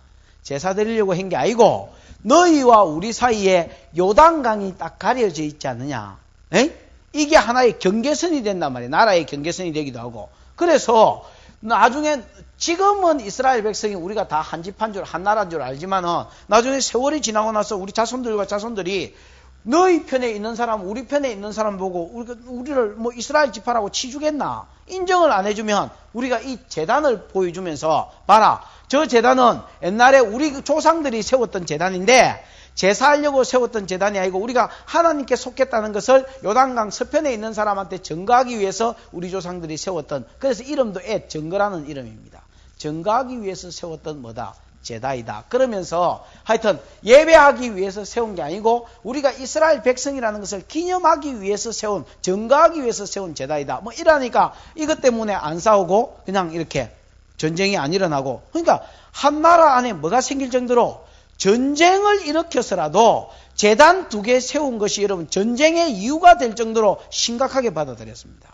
제사 드리려고 한 게 아니고 너희와 우리 사이에 요단강이 딱 가려져 있지 않느냐? 에? 이게 하나의 경계선이 된단 말이에요. 나라의 경계선이 되기도 하고. 그래서 나중에 지금은 이스라엘 백성이 우리가 다 한 집 한 줄, 한 나라인 줄 알지만은 나중에 세월이 지나고 나서 우리 자손들과 자손들이 너희 편에 있는 사람, 우리 편에 있는 사람 보고 우리를 뭐 이스라엘 지파라고 치주겠나? 인정을 안 해주면 우리가 이 제단을 보여주면서 봐라, 저 제단은 옛날에 우리 조상들이 세웠던 제단인데 제사하려고 세웠던 제단이 아니고 우리가 하나님께 속했다는 것을 요단강 서편에 있는 사람한테 증거하기 위해서 우리 조상들이 세웠던, 그래서 이름도 증거라는 이름입니다. 증거하기 위해서 세웠던 뭐다? 제다이다. 그러면서 하여튼 예배하기 위해서 세운 게 아니고 우리가 이스라엘 백성이라는 것을 기념하기 위해서 세운, 증거하기 위해서 세운 제다이다. 뭐 이러니까 이것 때문에 안 싸우고 그냥 이렇게 전쟁이 안 일어나고, 그러니까 한 나라 안에 뭐가 생길 정도로 전쟁을 일으켜서라도 제단 2개 세운 것이 여러분 전쟁의 이유가 될 정도로 심각하게 받아들였습니다.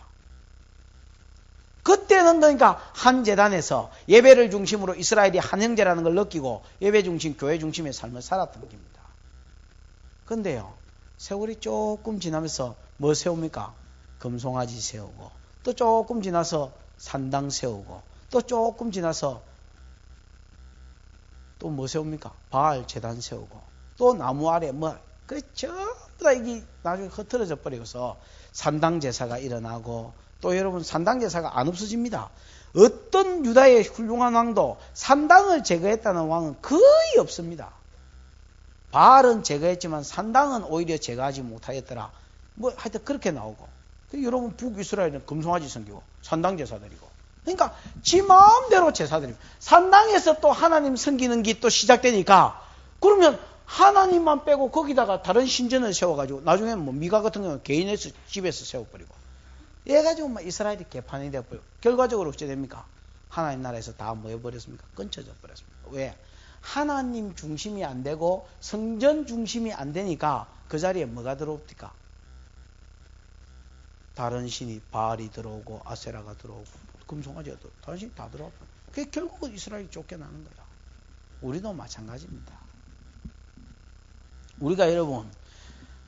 그때는 그러니까 한 제단에서 예배를 중심으로 이스라엘이 한 형제라는 걸 느끼고 예배 중심, 교회 중심의 삶을 살았던 겁니다. 그런데요, 세월이 조금 지나면서 뭐 세웁니까? 금송아지 세우고, 또 조금 지나서 산당 세우고, 또 조금 지나서 또 뭐 세웁니까? 바알 제단 세우고, 또 나무 아래 그 전부 다 이게 나중에 흩어져 버리고서 산당 제사가 일어나고, 또 여러분 산당 제사가 안 없어집니다. 어떤 유다의 훌륭한 왕도 산당을 제거했다는 왕은 거의 없습니다. 바알은 제거했지만 산당은 오히려 제거하지 못하였더라. 뭐 하여튼 그렇게 나오고, 여러분 북이스라엘은 금송아지 섬기고 산당 제사 드리고, 그러니까 지 마음대로 제사 드리고, 산당에서 또 하나님 섬기는 게 또 시작되니까 그러면 하나님만 빼고 거기다가 다른 신전을 세워가지고 나중에 뭐 미가 같은 경우는 개인에서 집에서 세워버리고, 이래가지고 막 이스라엘이 개판이 되어버리고, 결과적으로 어찌 됩니까? 하나님 나라에서 다 모여버렸습니까? 끊쳐져 버렸습니다. 왜? 하나님 중심이 안 되고 성전 중심이 안 되니까 그 자리에 뭐가 들어옵니까? 다른 신이 바알이 들어오고 아세라가 들어오고 금송아지가 들어오고 다른 신이 다 들어오고, 그게 결국은 이스라엘이 쫓겨나는 거야. 우리도 마찬가지입니다. 우리가 여러분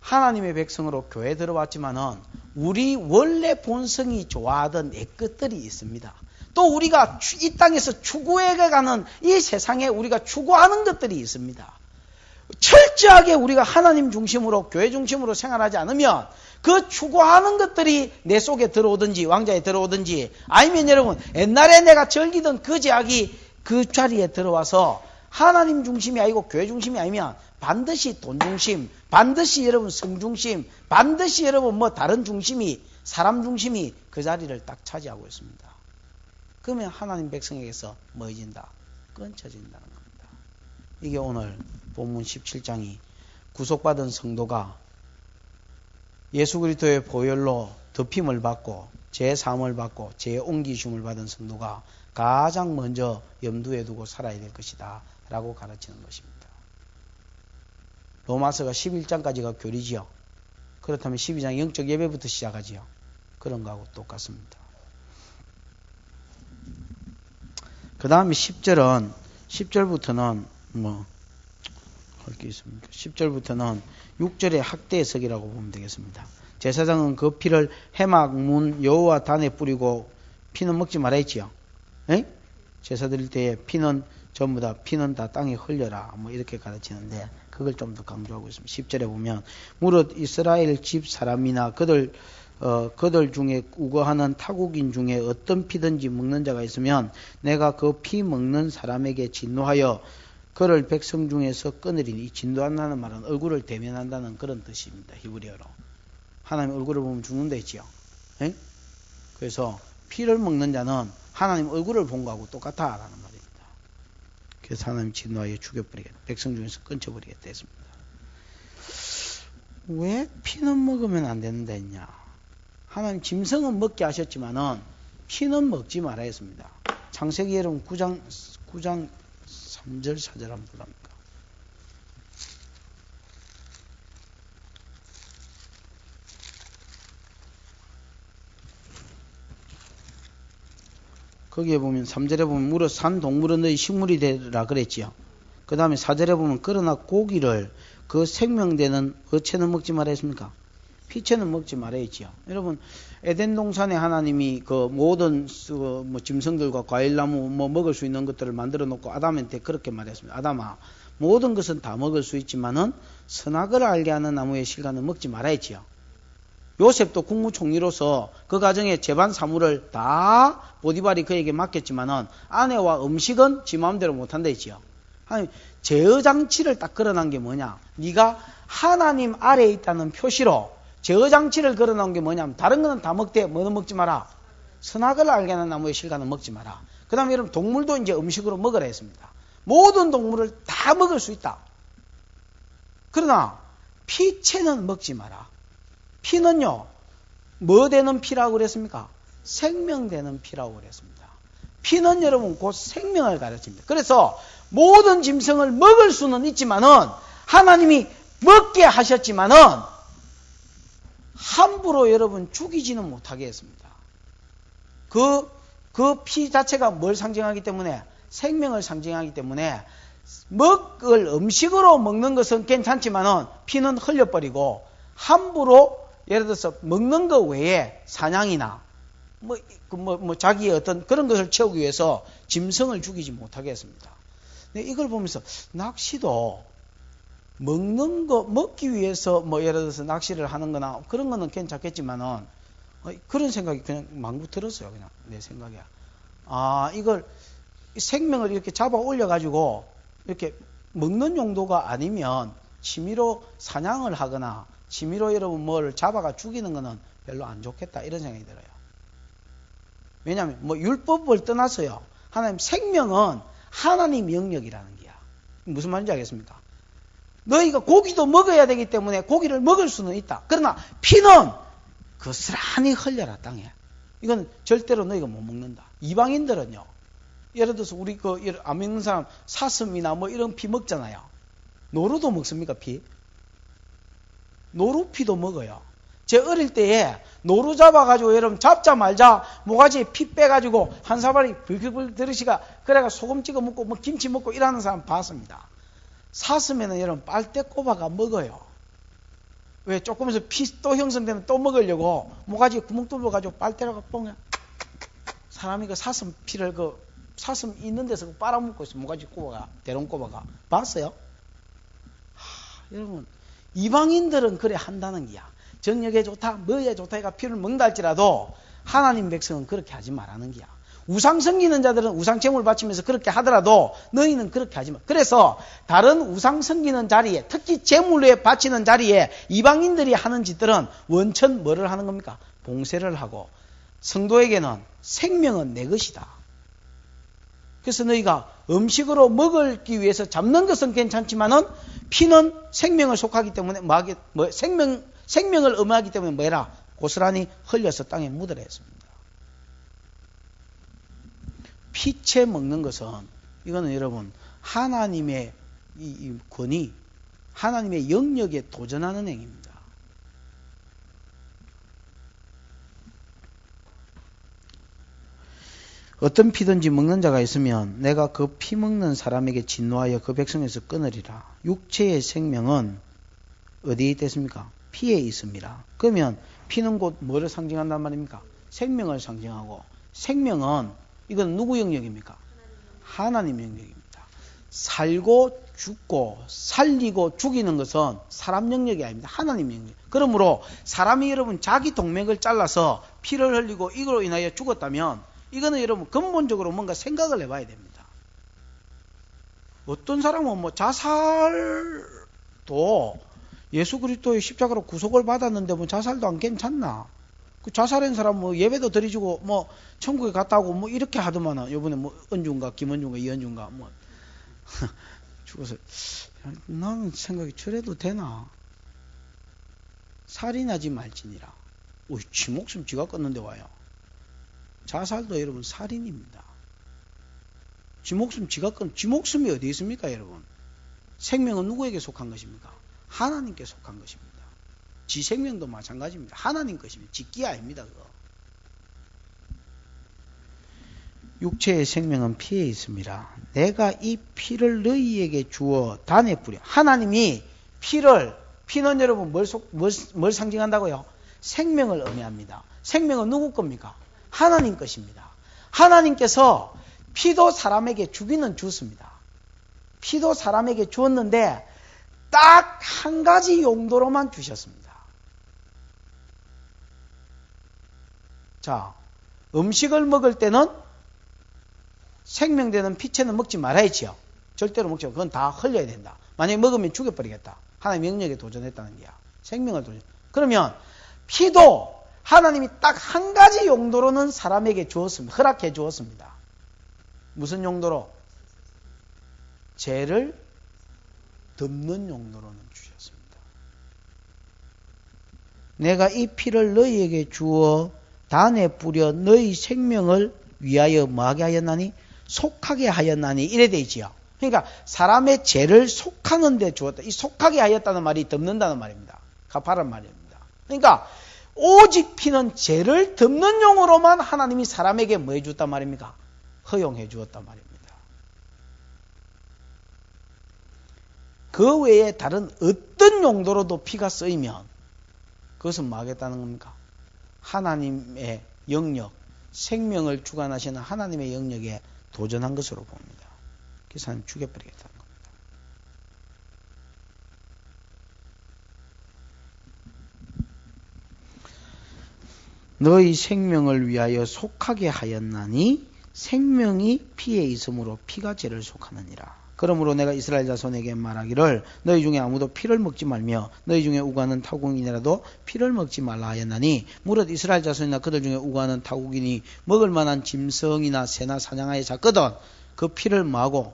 하나님의 백성으로 교회 들어왔지만은 우리 원래 본성이 좋아하던 옛것들이 있습니다. 또 우리가 이 땅에서 추구해가는 이 세상에 우리가 추구하는 것들이 있습니다. 철저하게 우리가 하나님 중심으로 교회 중심으로 생활하지 않으면 그 추구하는 것들이 내 속에 들어오든지 왕자에 들어오든지, 아니면 여러분 옛날에 내가 즐기던 그 제약이 그 자리에 들어와서 하나님 중심이 아니고 교회 중심이 아니면 반드시 돈 중심, 반드시 여러분 성 중심, 반드시 여러분 뭐 다른 중심이, 사람 중심이 그 자리를 딱 차지하고 있습니다. 그러면 하나님 백성에게서 뭐해진다? 끊쳐진다는 겁니다. 이게 오늘 본문 17장이 구속받은 성도가 예수 그리스도의 보혈로 덮임을 받고 제사함을 받고 재옹기심을 받은 성도가 가장 먼저 염두에 두고 살아야 될 것이다 라고 가르치는 것입니다. 로마서가 11장까지가 교리지요. 그렇다면 12장 영적 예배부터 시작하지요. 그런 거하고 똑같습니다. 그 다음에 10절은 10절부터는 뭐 할 게 있습니까? 10절부터는 6절의 학대석이라고 보면 되겠습니다. 제사장은 그 피를 회막 문 여호와 단에 뿌리고, 피는 먹지 말아 했지요. 제사 드릴 때에 피는 전부 다 피는 다 땅에 흘려라 뭐 이렇게 가르치는데 그걸 좀 더 강조하고 있습니다. 10절에 보면 무릇 이스라엘 집 사람이나 그들 중에 우거하는 타국인 중에 어떤 피든지 먹는 자가 있으면 내가 그 피 먹는 사람에게 진노하여 그를 백성 중에서 끊으리니, 진노한다는 말은 얼굴을 대면한다는 그런 뜻입니다. 히브리어로. 하나님 얼굴을 보면 죽는다 했지요. 그래서 피를 먹는 자는 하나님 얼굴을 본 거하고 똑같다라는 말입니다. 그래서 하나님 진노하여 죽여버리겠다. 백성 중에서 끊쳐버리겠다 했습니다. 왜 피는 먹으면 안 된다 했냐? 하나님 짐승은 먹게 하셨지만은 피는 먹지 말아야 했습니다. 창세기 여러분 9장 3절 4절 한번 보랍니까? 거기에 보면 3절에 보면 물어 산 동물은 너희 식물이 되라 그랬지요. 그 다음에 4절에 보면 그러나 고기를 그 생명되는 어체는 먹지 말아야 했습니까? 피체는 먹지 말아야 했지요. 여러분 에덴 동산에 하나님이 그 모든 뭐 짐승들과 과일나무 뭐 먹을 수 있는 것들을 만들어 놓고 아담한테 그렇게 말했습니다. 아담아, 모든 것은 다 먹을 수 있지만은 선악을 알게 하는 나무의 실과는 먹지 말아야 했지요. 요셉도 국무총리로서 그 가정의 재반 사무를 다 보디발이 그에게 맡겼지만은 아내와 음식은 지 마음대로 못한다 했지요. 하나님 제어 장치를 딱 걸어놓은 게 뭐냐? 네가 하나님 아래에 있다는 표시로 제어 장치를 걸어놓은 게 뭐냐면 다른 거는 다 먹되 뭐는 먹지 마라. 선악을 알게 하는 나무의 실과는 먹지 마라. 그 다음에 여러분 동물도 이제 음식으로 먹으라 했습니다. 모든 동물을 다 먹을 수 있다. 그러나 피체는 먹지 마라. 피는요, 뭐 되는 피라고 그랬습니까? 생명되는 피라고 그랬습니다. 피는 여러분 곧 생명을 가르칩니다. 그래서 모든 짐승을 먹을 수는 있지만은 하나님이 먹게 하셨지만은 함부로 여러분 죽이지는 못하게 했습니다. 그 피 자체가 뭘 상징하기 때문에? 생명을 상징하기 때문에 먹을 음식으로 먹는 것은 괜찮지만은 피는 흘려버리고 함부로 예를 들어서 먹는 것 외에 사냥이나 뭐 자기의 어떤 그런 것을 채우기 위해서 짐승을 죽이지 못하게 했습니다. 근데 이걸 보면서 낚시도 먹는 거 먹기 위해서 뭐 예를 들어서 낚시를 하는 거나 그런 거는 괜찮겠지만은 그런 생각이 그냥 망구 들었어요. 그냥 내 생각에. 아, 이걸 생명을 이렇게 잡아 올려 가지고 이렇게 먹는 용도가 아니면 취미로 사냥을 하거나 취미로 여러분 뭘 잡아가 죽이는 거는 별로 안 좋겠다 이런 생각이 들어요. 왜냐하면 뭐 율법을 떠나서요. 하나님 생명은 하나님 영역이라는 게야. 무슨 말인지 알겠습니까? 너희가 고기도 먹어야 되기 때문에 고기를 먹을 수는 있다. 그러나 피는 고스란히 흘려라 땅에. 이건 절대로 너희가 못 먹는다. 이방인들은요. 예를 들어서 우리 안 먹는 사람 사슴이나 뭐 이런 피 먹잖아요. 노루도 먹습니까 피? 노루피도 먹어요. 제 어릴 때에 노루 잡아가지고 여러분 잡자 말자 모가지에 피 빼가지고 한 사발이 불글불 들으시가 그래가 소금 찍어 먹고 뭐 김치 먹고 이러는 사람 봤습니다. 사슴에는 여러분 빨대 꼽아가 먹어요. 왜 조금해서 피 또 형성되면 또 먹으려고 모가지에 구멍 뚫어가지고 빨대라고 뻥해. 사람이 그 사슴 피를 사슴 있는 데서 빨아먹고 있어. 모가지 꼽아가 대롱 꼽아가 봤어요? 여러분 이방인들은 그래 한다는 게야. 정력에 좋다, 뭐에 좋다 해가 피를 먹는다 할지라도 하나님 백성은 그렇게 하지 말라는 게야. 우상 섬기는 자들은 우상 제물 바치면서 그렇게 하더라도 너희는 그렇게 하지 마. 그래서 다른 우상 섬기는 자리에 특히 제물에 바치는 자리에 이방인들이 하는 짓들은 원천 뭐를 하는 겁니까? 봉쇄를 하고 성도에게는 생명은 내 것이다. 그래서 너희가 음식으로 먹기 위해서 잡는 것은 괜찮지만은 피는 생명을 속하기 때문에 생명을 의미하기 때문에 뭐해라? 고스란히 흘려서 땅에 묻으라 했습니다. 피채 먹는 것은 이거는 여러분 하나님의 이 권위, 하나님의 영역에 도전하는 행위입니다. 어떤 피든지 먹는 자가 있으면 내가 그 피 먹는 사람에게 진노하여 그 백성에서 끊으리라. 육체의 생명은 어디에 있겠습니까? 피에 있습니다. 그러면 피는 곧 뭐를 상징한단 말입니까? 생명을 상징하고 생명은 이건 누구 영역입니까? 하나님 영역입니다. 살고 죽고 살리고 죽이는 것은 사람 영역이 아닙니다. 하나님 영역. 그러므로 사람이 여러분 자기 동맥을 잘라서 피를 흘리고 이거로 인하여 죽었다면 이거는 여러분 근본적으로 뭔가 생각을 해봐야 됩니다. 어떤 사람은 뭐 자살도 예수 그리스도의 십자가로 구속을 받았는데 뭐 자살도 안 괜찮나? 자살한 사람 뭐 예배도 드리주고 뭐 천국에 갔다고 뭐 이렇게 하더만은 요번에 뭐 은준가 김은준가 이은준가 뭐 죽어서 나는 생각이 저래도 되나? 살인하지 말지니라. 지 목숨 지가 끊는데 와요. 자살도 여러분 살인입니다. 지 목숨 지 목숨이 어디 있습니까, 여러분? 생명은 누구에게 속한 것입니까? 하나님께 속한 것입니다. 지 생명도 마찬가지입니다. 하나님 것입니다. 지 끼 아닙니다, 그거. 육체의 생명은 피에 있습니다. 내가 이 피를 너희에게 주어 단에 뿌려. 하나님이 피는 여러분 뭘 상징한다고요? 생명을 의미합니다. 생명은 누구 겁니까? 하나님 것입니다. 하나님께서 피도 사람에게 주기는 주습니다. 피도 사람에게 주었는데 딱 한 가지 용도로만 주셨습니다. 자, 음식을 먹을 때는 생명되는 피체는 먹지 말아야지요. 절대로 먹지 말고 그건 다 흘려야 된다. 만약에 먹으면 죽여버리겠다. 하나님 명령에 도전했다는 게야. 생명을 도전. 그러면 피도 하나님이 딱 한 가지 용도로는 사람에게 주었습니다. 허락해 주었습니다. 무슨 용도로? 죄를 덮는 용도로는 주셨습니다. 내가 이 피를 너희에게 주어 단에 뿌려 너희 생명을 위하여 뭐하게 하였나니? 속하게 하였나니 이래 되지요. 그러니까 사람의 죄를 속하는 데 주었다. 이 속하게 하였다는 말이 덮는다는 말입니다. 가파란 말입니다. 그러니까 오직 피는 죄를 덮는 용으로만 하나님이 사람에게 뭐 해줬단 말입니까? 허용해 주었단 말입니다. 그 외에 다른 어떤 용도로도 피가 쓰이면 그것은 뭐 하겠다는 겁니까? 하나님의 영역, 생명을 주관하시는 하나님의 영역에 도전한 것으로 봅니다. 그래서 하나님 죽여버리겠다는 겁니다. 너희 생명을 위하여 속하게 하였나니 생명이 피에 있으므로 피가 죄를 속하느니라. 그러므로 내가 이스라엘 자손에게 말하기를 너희 중에 아무도 피를 먹지 말며 너희 중에 우고하는 타국인이라도 피를 먹지 말라 하였나니 무릇 이스라엘 자손이나 그들 중에 우고하는 타국인이 먹을 만한 짐승이나 새나 사냥하여 잡거든 그 피를 마고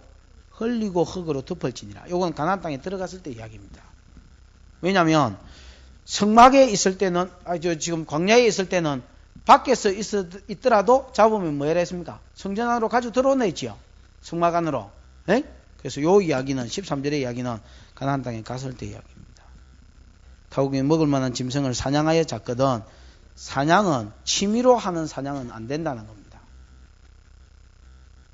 흘리고 흙으로 덮을지니라. 이건 가나안 땅에 들어갔을 때 이야기입니다. 왜냐하면 성막에 있을 때는 지금 광야에 있을 때는 밖에서 있더라도 잡으면 뭐 해야 했습니까? 성전 안으로 가지고 들어오냈지요. 성막 안으로. 에? 그래서 요 이야기는 13절의 이야기는 가나안 땅에 갔을 때 이야기입니다. 타국이 먹을 만한 짐승을 사냥하여 잡거든 사냥은 취미로 하는 사냥은 안 된다는 겁니다.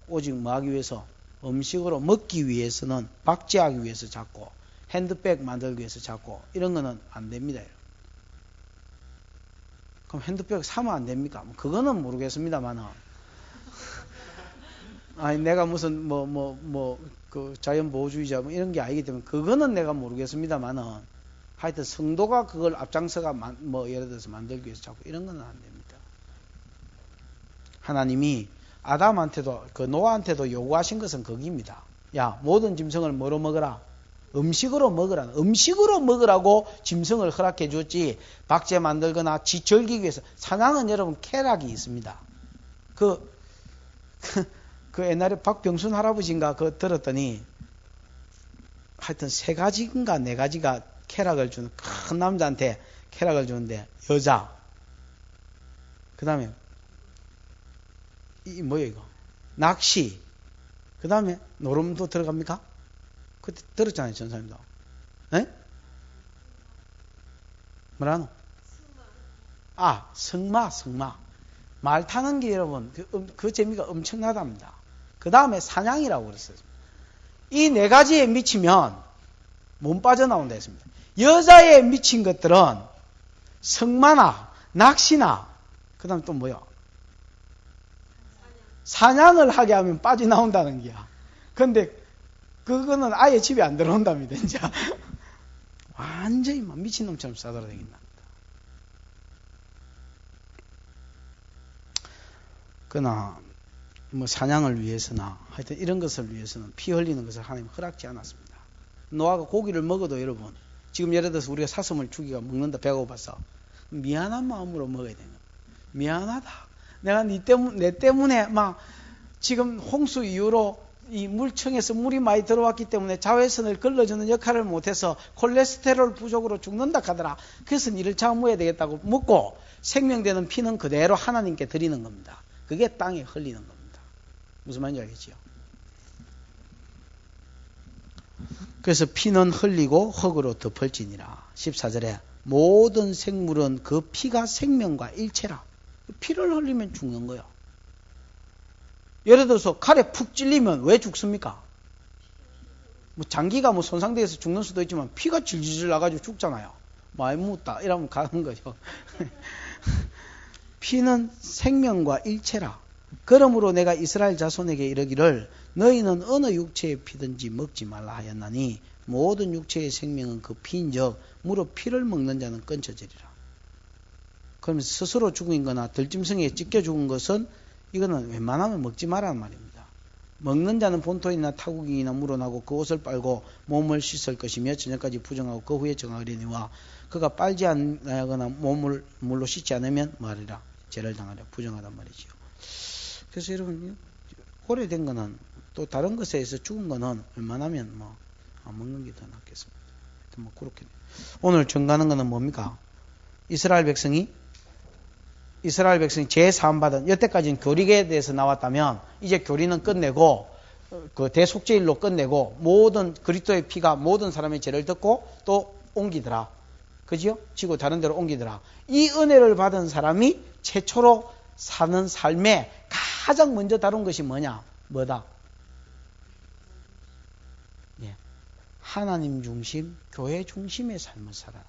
오직 뭐 하기 위해서? 음식으로 먹기 위해서는 박제하기 위해서 잡고 핸드백 만들기 위해서 잡고 이런 거는 안 됩니다. 그럼 핸드백 사면 안 됩니까? 그거는 모르겠습니다만은 아니 내가 무슨 그 자연보호주의자 뭐 이런 게 아니기 때문에 그거는 내가 모르겠습니다만은 하여튼 성도가 그걸 앞장서가 예를 들어서 만들기 위해서 잡고 이런 거는 안 됩니다. 하나님이 아담한테도 그 노아한테도 요구하신 것은 거기입니다. 야 모든 짐승을 뭐로 먹어라? 음식으로 먹으라. 음식으로 먹으라고 짐승을 허락해 줬지 박제 만들거나 지 즐기기 위해서. 사냥은 여러분 쾌락이 있습니다. 그 옛날에 박병순 할아버지인가 그거 들었더니 하여튼 3가지인가 4가지가 쾌락을 주는 큰 남자한테 쾌락을 주는데 여자 그 다음에 이 뭐예요 이거? 낚시 그 다음에 노름도 들어갑니까? 그때 들었잖아요 전사님도. 에? 뭐라노? 승마. 말 타는 게 여러분 그 재미가 엄청나답니다. 그 다음에 사냥이라고 그랬어요. 이 4가지에 미치면 못 빠져나온다 했습니다. 여자에 미친 것들은 승마나 낚시나 그 다음에 또 뭐요? 사냥을 하게 하면 빠져나온다는 게야. 근데 그거는 아예 집에 안 들어온답니다. 이제 완전히 막 미친놈처럼 싸돌아다닌다. 그러나 뭐 사냥을 위해서나 하여튼 이런 것을 위해서는 피 흘리는 것을 하나님 허락지 않았습니다. 노아가 고기를 먹어도 여러분 지금 예를 들어서 우리가 사슴을 죽이가 먹는다 배고파서 미안한 마음으로 먹어야 되는 거예요. 미안하다. 내가 내 때문에 막 지금 홍수 이후로 이 물청에서 물이 많이 들어왔기 때문에 자외선을 걸러주는 역할을 못해서 콜레스테롤 부족으로 죽는다 하더라. 그래서 니를 장무해야 되겠다고 묻고 생명되는 피는 그대로 하나님께 드리는 겁니다. 그게 땅에 흘리는 겁니다. 무슨 말인지 알겠지요? 그래서 피는 흘리고 흙으로 덮을지니라. 14절에 모든 생물은 그 피가 생명과 일체라. 피를 흘리면 죽는 거예요. 예를 들어서 칼에 푹 찔리면 왜 죽습니까? 뭐 장기가 뭐 손상돼서 죽는 수도 있지만 피가 질질 나가지고 죽잖아요. 많이 묻다 이러면 가는 거죠. 피는 생명과 일체라. 그러므로 내가 이스라엘 자손에게 이르기를 너희는 어느 육체의 피든지 먹지 말라 하였나니 모든 육체의 생명은 그 피인즉 무릇 피를 먹는 자는 끊쳐지리라. 그러면서 스스로 죽은 거나 들짐승에 찢겨 죽은 것은 이거는 웬만하면 먹지 말라는 말입니다. 먹는 자는 본토이나 타국이나 물어나고 그 옷을 빨고 몸을 씻을 것이며 저녁까지 부정하고 그 후에 정하려니와 그가 빨지 않거나 몸을 물로 씻지 않으면 말이라 죄를 당하려 부정하단 말이지요. 그래서 여러분 오래된 거는 또 다른 것에 의해서 죽은 거는 웬만하면 뭐 안 먹는 게 더 낫겠습니다. 뭐 그렇게 오늘 정가는 거는 뭡니까? 이스라엘 백성이 제3받은 여태까지는 교리에 대해서 나왔다면 이제 교리는 끝내고 그 대속죄일로 끝내고 모든 그리스도의 피가 모든 사람의 죄를 덮고 또 옮기더라. 그죠? 지고 다른 데로 옮기더라. 이 은혜를 받은 사람이 최초로 사는 삶에 가장 먼저 다룬 것이 뭐냐? 뭐다? 예. 하나님 중심, 교회 중심의 삶을 살아라.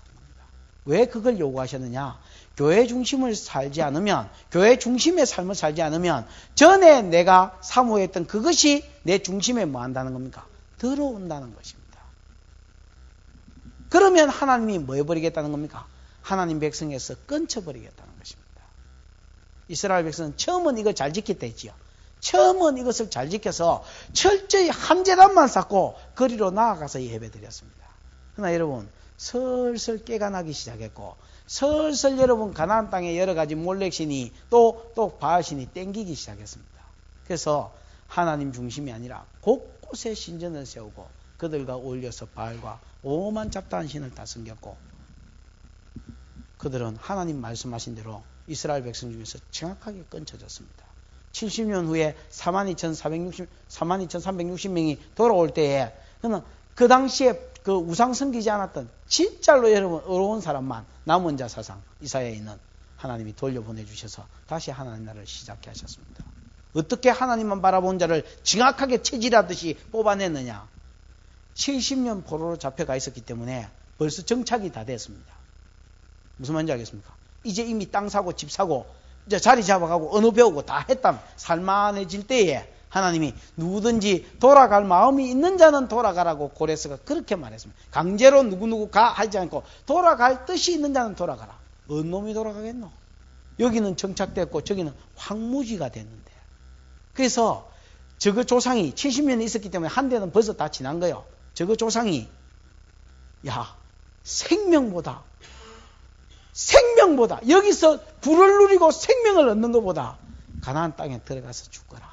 왜 그걸 요구하셨느냐? 교회 중심을 살지 않으면, 교회 중심의 삶을 살지 않으면 전에 내가 사모했던 그것이 내 중심에 뭐 한다는 겁니까? 들어온다는 것입니다. 그러면 하나님이 뭐 해버리겠다는 겁니까? 하나님 백성에서 끊쳐버리겠다는 것입니다. 이스라엘 백성은 처음은 이거 잘 지켰다 했지요. 처음은 이것을 잘 지켜서 철저히 한 재단만 쌓고 거리로 나아가서 예배 드렸습니다. 그러나 여러분 슬슬 깨가 나기 시작했고 슬슬 여러분 가나안 땅에 여러 가지 몰렉신이 또 바알신이 땡기기 시작했습니다. 그래서 하나님 중심이 아니라 곳곳에 신전을 세우고 그들과 어울려서 바알과 오만 잡다한 신을 다 섬겼고 그들은 하나님 말씀하신 대로 이스라엘 백성 중에서 정확하게 끊쳐졌습니다. 70년 후에 42,360명이 돌아올 때에 그는 그 당시에 그 우상 섬기지 않았던 진짜로 여러분 어려운 사람만 남은 자 사상 이사야에 있는 하나님이 돌려보내주셔서 다시 하나님 나라를 시작해 하셨습니다. 어떻게 하나님만 바라본 자를 정확하게 체질하듯이 뽑아냈느냐? 70년 포로로 잡혀가 있었기 때문에 벌써 정착이 다 됐습니다. 무슨 말인지 알겠습니까? 이제 이미 땅 사고 집 사고 이제 자리 잡아가고 언어 배우고 다 했다면 살만해질 때에 하나님이 누구든지 돌아갈 마음이 있는 자는 돌아가라고 고레스가 그렇게 말했습니다. 강제로 누구 가 하지 않고 돌아갈 뜻이 있는 자는 돌아가라. 어느 놈이 돌아가겠노? 여기는 정착됐고 저기는 황무지가 됐는데. 그래서 저거 조상이 70년이 있었기 때문에 한 대는 벌써 다 지난 거예요. 저거 조상이 생명보다 여기서 불을 누리고 생명을 얻는 것보다 가나안 땅에 들어가서 죽거라.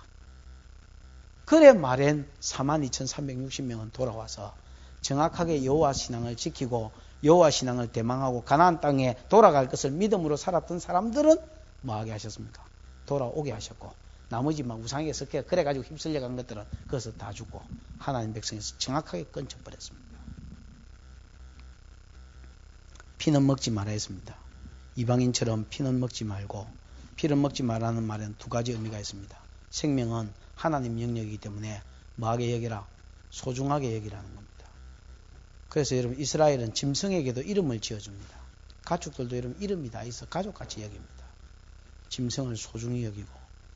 그래 말엔 42,360명은 돌아와서 정확하게 여호와 신앙을 지키고 여호와 신앙을 대망하고 가나안 땅에 돌아갈 것을 믿음으로 살았던 사람들은 뭐하게 하셨습니까? 돌아오게 하셨고 나머지 막 우상에게 섞여 그래가지고 휩쓸려 간 것들은 그것을 다 죽고 하나님 백성에서 정확하게 끊쳐버렸습니다. 피는 먹지 말아야 했습니다. 이방인처럼 피는 먹지 말고 피를 먹지 말라는 말에는 두 가지 의미가 있습니다. 생명은 하나님 영역이기 때문에 뭐하게 여기라? 소중하게 여기라는 겁니다. 그래서 여러분 이스라엘은 짐승에게도 이름을 지어줍니다. 가축들도 여러분 이름이 다 있어 가족같이 여깁니다. 짐승을 소중히 여기고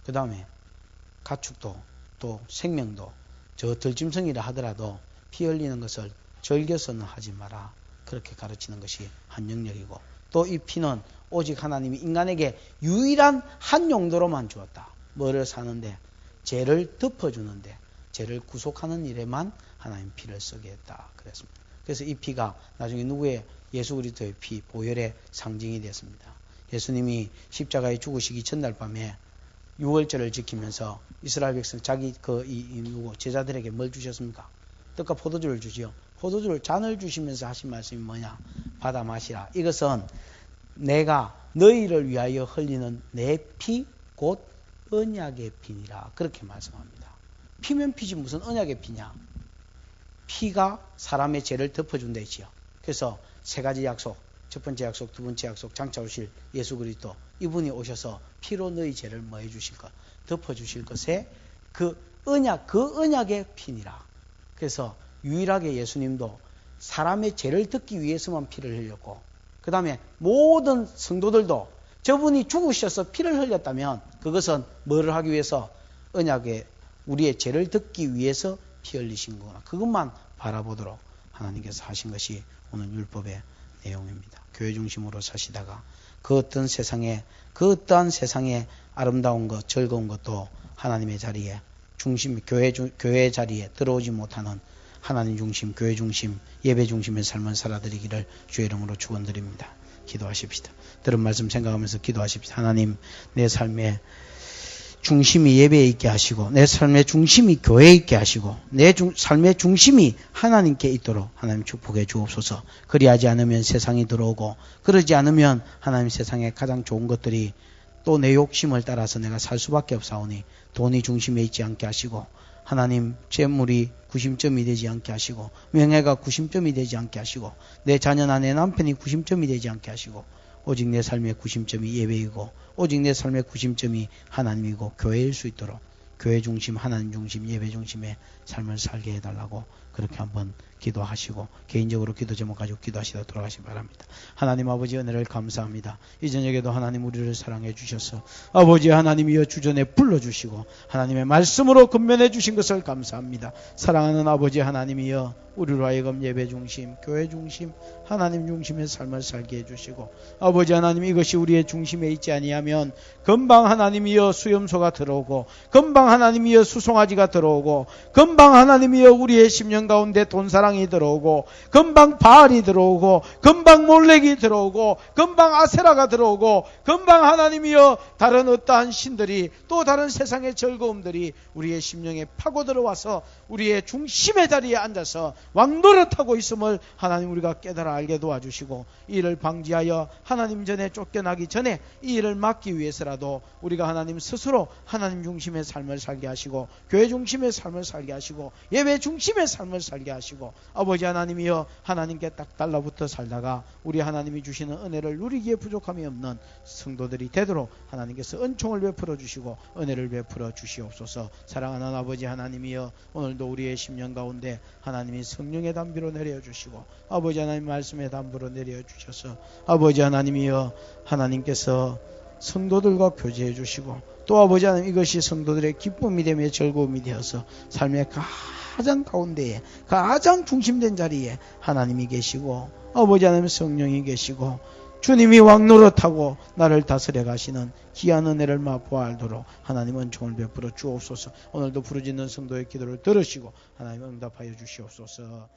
그 다음에 가축도 또 생명도 저 들짐승이라 하더라도 피 흘리는 것을 즐겨서는 하지 마라. 그렇게 가르치는 것이 한 영역이고 또 이 피는 오직 하나님이 인간에게 유일한 한 용도로만 주었다. 뭐를 사는데? 죄를 덮어주는데 죄를 구속하는 일에만 하나님 피를 쓰게 했다. 그랬습니다. 그래서 이 피가 나중에 누구의 예수 그리스도의 피, 보혈의 상징이 됐습니다. 예수님이 십자가에 죽으시기 전날 밤에 유월절을 지키면서 이스라엘 백성 자기 제자들에게 뭘 주셨습니까? 떡과 포도주를 주지요. 포도주를 잔을 주시면서 하신 말씀이 뭐냐? 받아 마시라. 이것은 내가 너희를 위하여 흘리는 내 피 곧 언약의 피니라. 그렇게 말씀합니다. 피면 피지 무슨 언약의 피냐? 피가 사람의 죄를 덮어준다 했지요. 그래서 세 가지 약속, 첫 번째 약속, 두 번째 약속, 장차 오실 예수 그리스도, 이분이 오셔서 피로 너희 죄를 뭐 해주실 것, 덮어주실 것에 그 언약의 피니라. 그래서 유일하게 예수님도 사람의 죄를 덮기 위해서만 피를 흘렸고, 그 다음에 모든 성도들도 저분이 죽으셔서 피를 흘렸다면 그것은 뭐를 하기 위해서? 언약의 우리의 죄를 덮기 위해서 피 흘리신 거구나. 그것만 바라보도록 하나님께서 하신 것이 오늘 율법의 내용입니다. 교회 중심으로 사시다가 그 어떠한 세상에 아름다운 것, 즐거운 것도 하나님의 자리에 중심, 교회 자리에 들어오지 못하는 하나님 중심, 교회 중심, 예배 중심의 삶을 살아드리기를 주의 이름으로 축원드립니다. 기도하십시다. 들은 말씀 생각하면서 기도하십시다. 하나님, 내 삶의 중심이 예배에 있게 하시고, 내 삶의 중심이 교회에 있게 하시고, 내 삶의 중심이 하나님께 있도록 하나님 축복해 주옵소서. 그리하지 않으면 세상이 들어오고, 그러지 않으면 하나님 세상에 가장 좋은 것들이 또 내 욕심을 따라서 내가 살 수밖에 없사오니 돈이 중심에 있지 않게 하시고, 하나님 재물이 구심점이 되지 않게 하시고, 명예가 구심점이 되지 않게 하시고, 내 자녀나 내 남편이 구심점이 되지 않게 하시고, 오직 내 삶의 구심점이 예배이고, 오직 내 삶의 구심점이 하나님이고 교회일 수 있도록 교회 중심, 하나님 중심, 예배 중심의 삶을 살게 해달라고 그렇게 한번 기도하시고 개인적으로 기도 제목 가지고 기도하시다 돌아가시기 바랍니다. 하나님 아버지 은혜를 감사합니다. 이 저녁에도 하나님 우리를 사랑해 주셔서 아버지 하나님이여 주전에 불러주시고 하나님의 말씀으로 건면해 주신 것을 감사합니다. 사랑하는 아버지 하나님이여 우리로 하여금 예배 중심, 교회 중심, 하나님 중심의 삶을 살게 해주시고 아버지 하나님 이것이 우리의 중심에 있지 아니하면 금방 하나님이여 수염소가 들어오고 금방 하나님이여 수송아지가 들어오고 금방 하나님이여 우리의 심령 가운데 돈사랑이 들어오고 금방 바알이 들어오고 금방 몰렉이 들어오고 금방 아세라가 들어오고 금방 하나님이여 다른 어떠한 신들이 또 다른 세상의 즐거움들이 우리의 심령에 파고 들어와서 우리의 중심의 자리에 앉아서 왕노릇하고 있음을 하나님 우리가 깨달아 알게 도와주시고 이 일을 방지하여 하나님 전에 쫓겨나기 전에 이 일을 막기 위해서라도 우리가 하나님 스스로 하나님 중심의 삶을 살게 하시고 교회 중심의 삶을 살게 하시고 예배 중심의 삶을 살게 하시고 아버지 하나님이여 하나님께 딱 달라붙어 살다가 우리 하나님이 주시는 은혜를 누리기에 부족함이 없는 성도들이 되도록 하나님께서 은총을 베풀어 주시고 은혜를 베풀어 주시옵소서. 사랑하는 아버지 하나님이여 오늘도 우리의 심령 가운데 하나님이 성령의 담비로 내려주시고 아버지 하나님 말씀의 담비로 내려주셔서 아버지 하나님이여 하나님께서 성도들과 교제해 주시고 또 아버지 하나님 이것이 성도들의 기쁨이 되며 즐거움이 되어서 삶의 가장 가운데에 가장 중심된 자리에 하나님이 계시고 아버지 하나님 성령이 계시고 주님이 왕노릇하고 나를 다스려 가시는 귀한 은혜를 맛보아 알도록 하나님 은총을 베풀어 주옵소서. 오늘도 부르짖는 성도의 기도를 들으시고 하나님 응답하여 주시옵소서.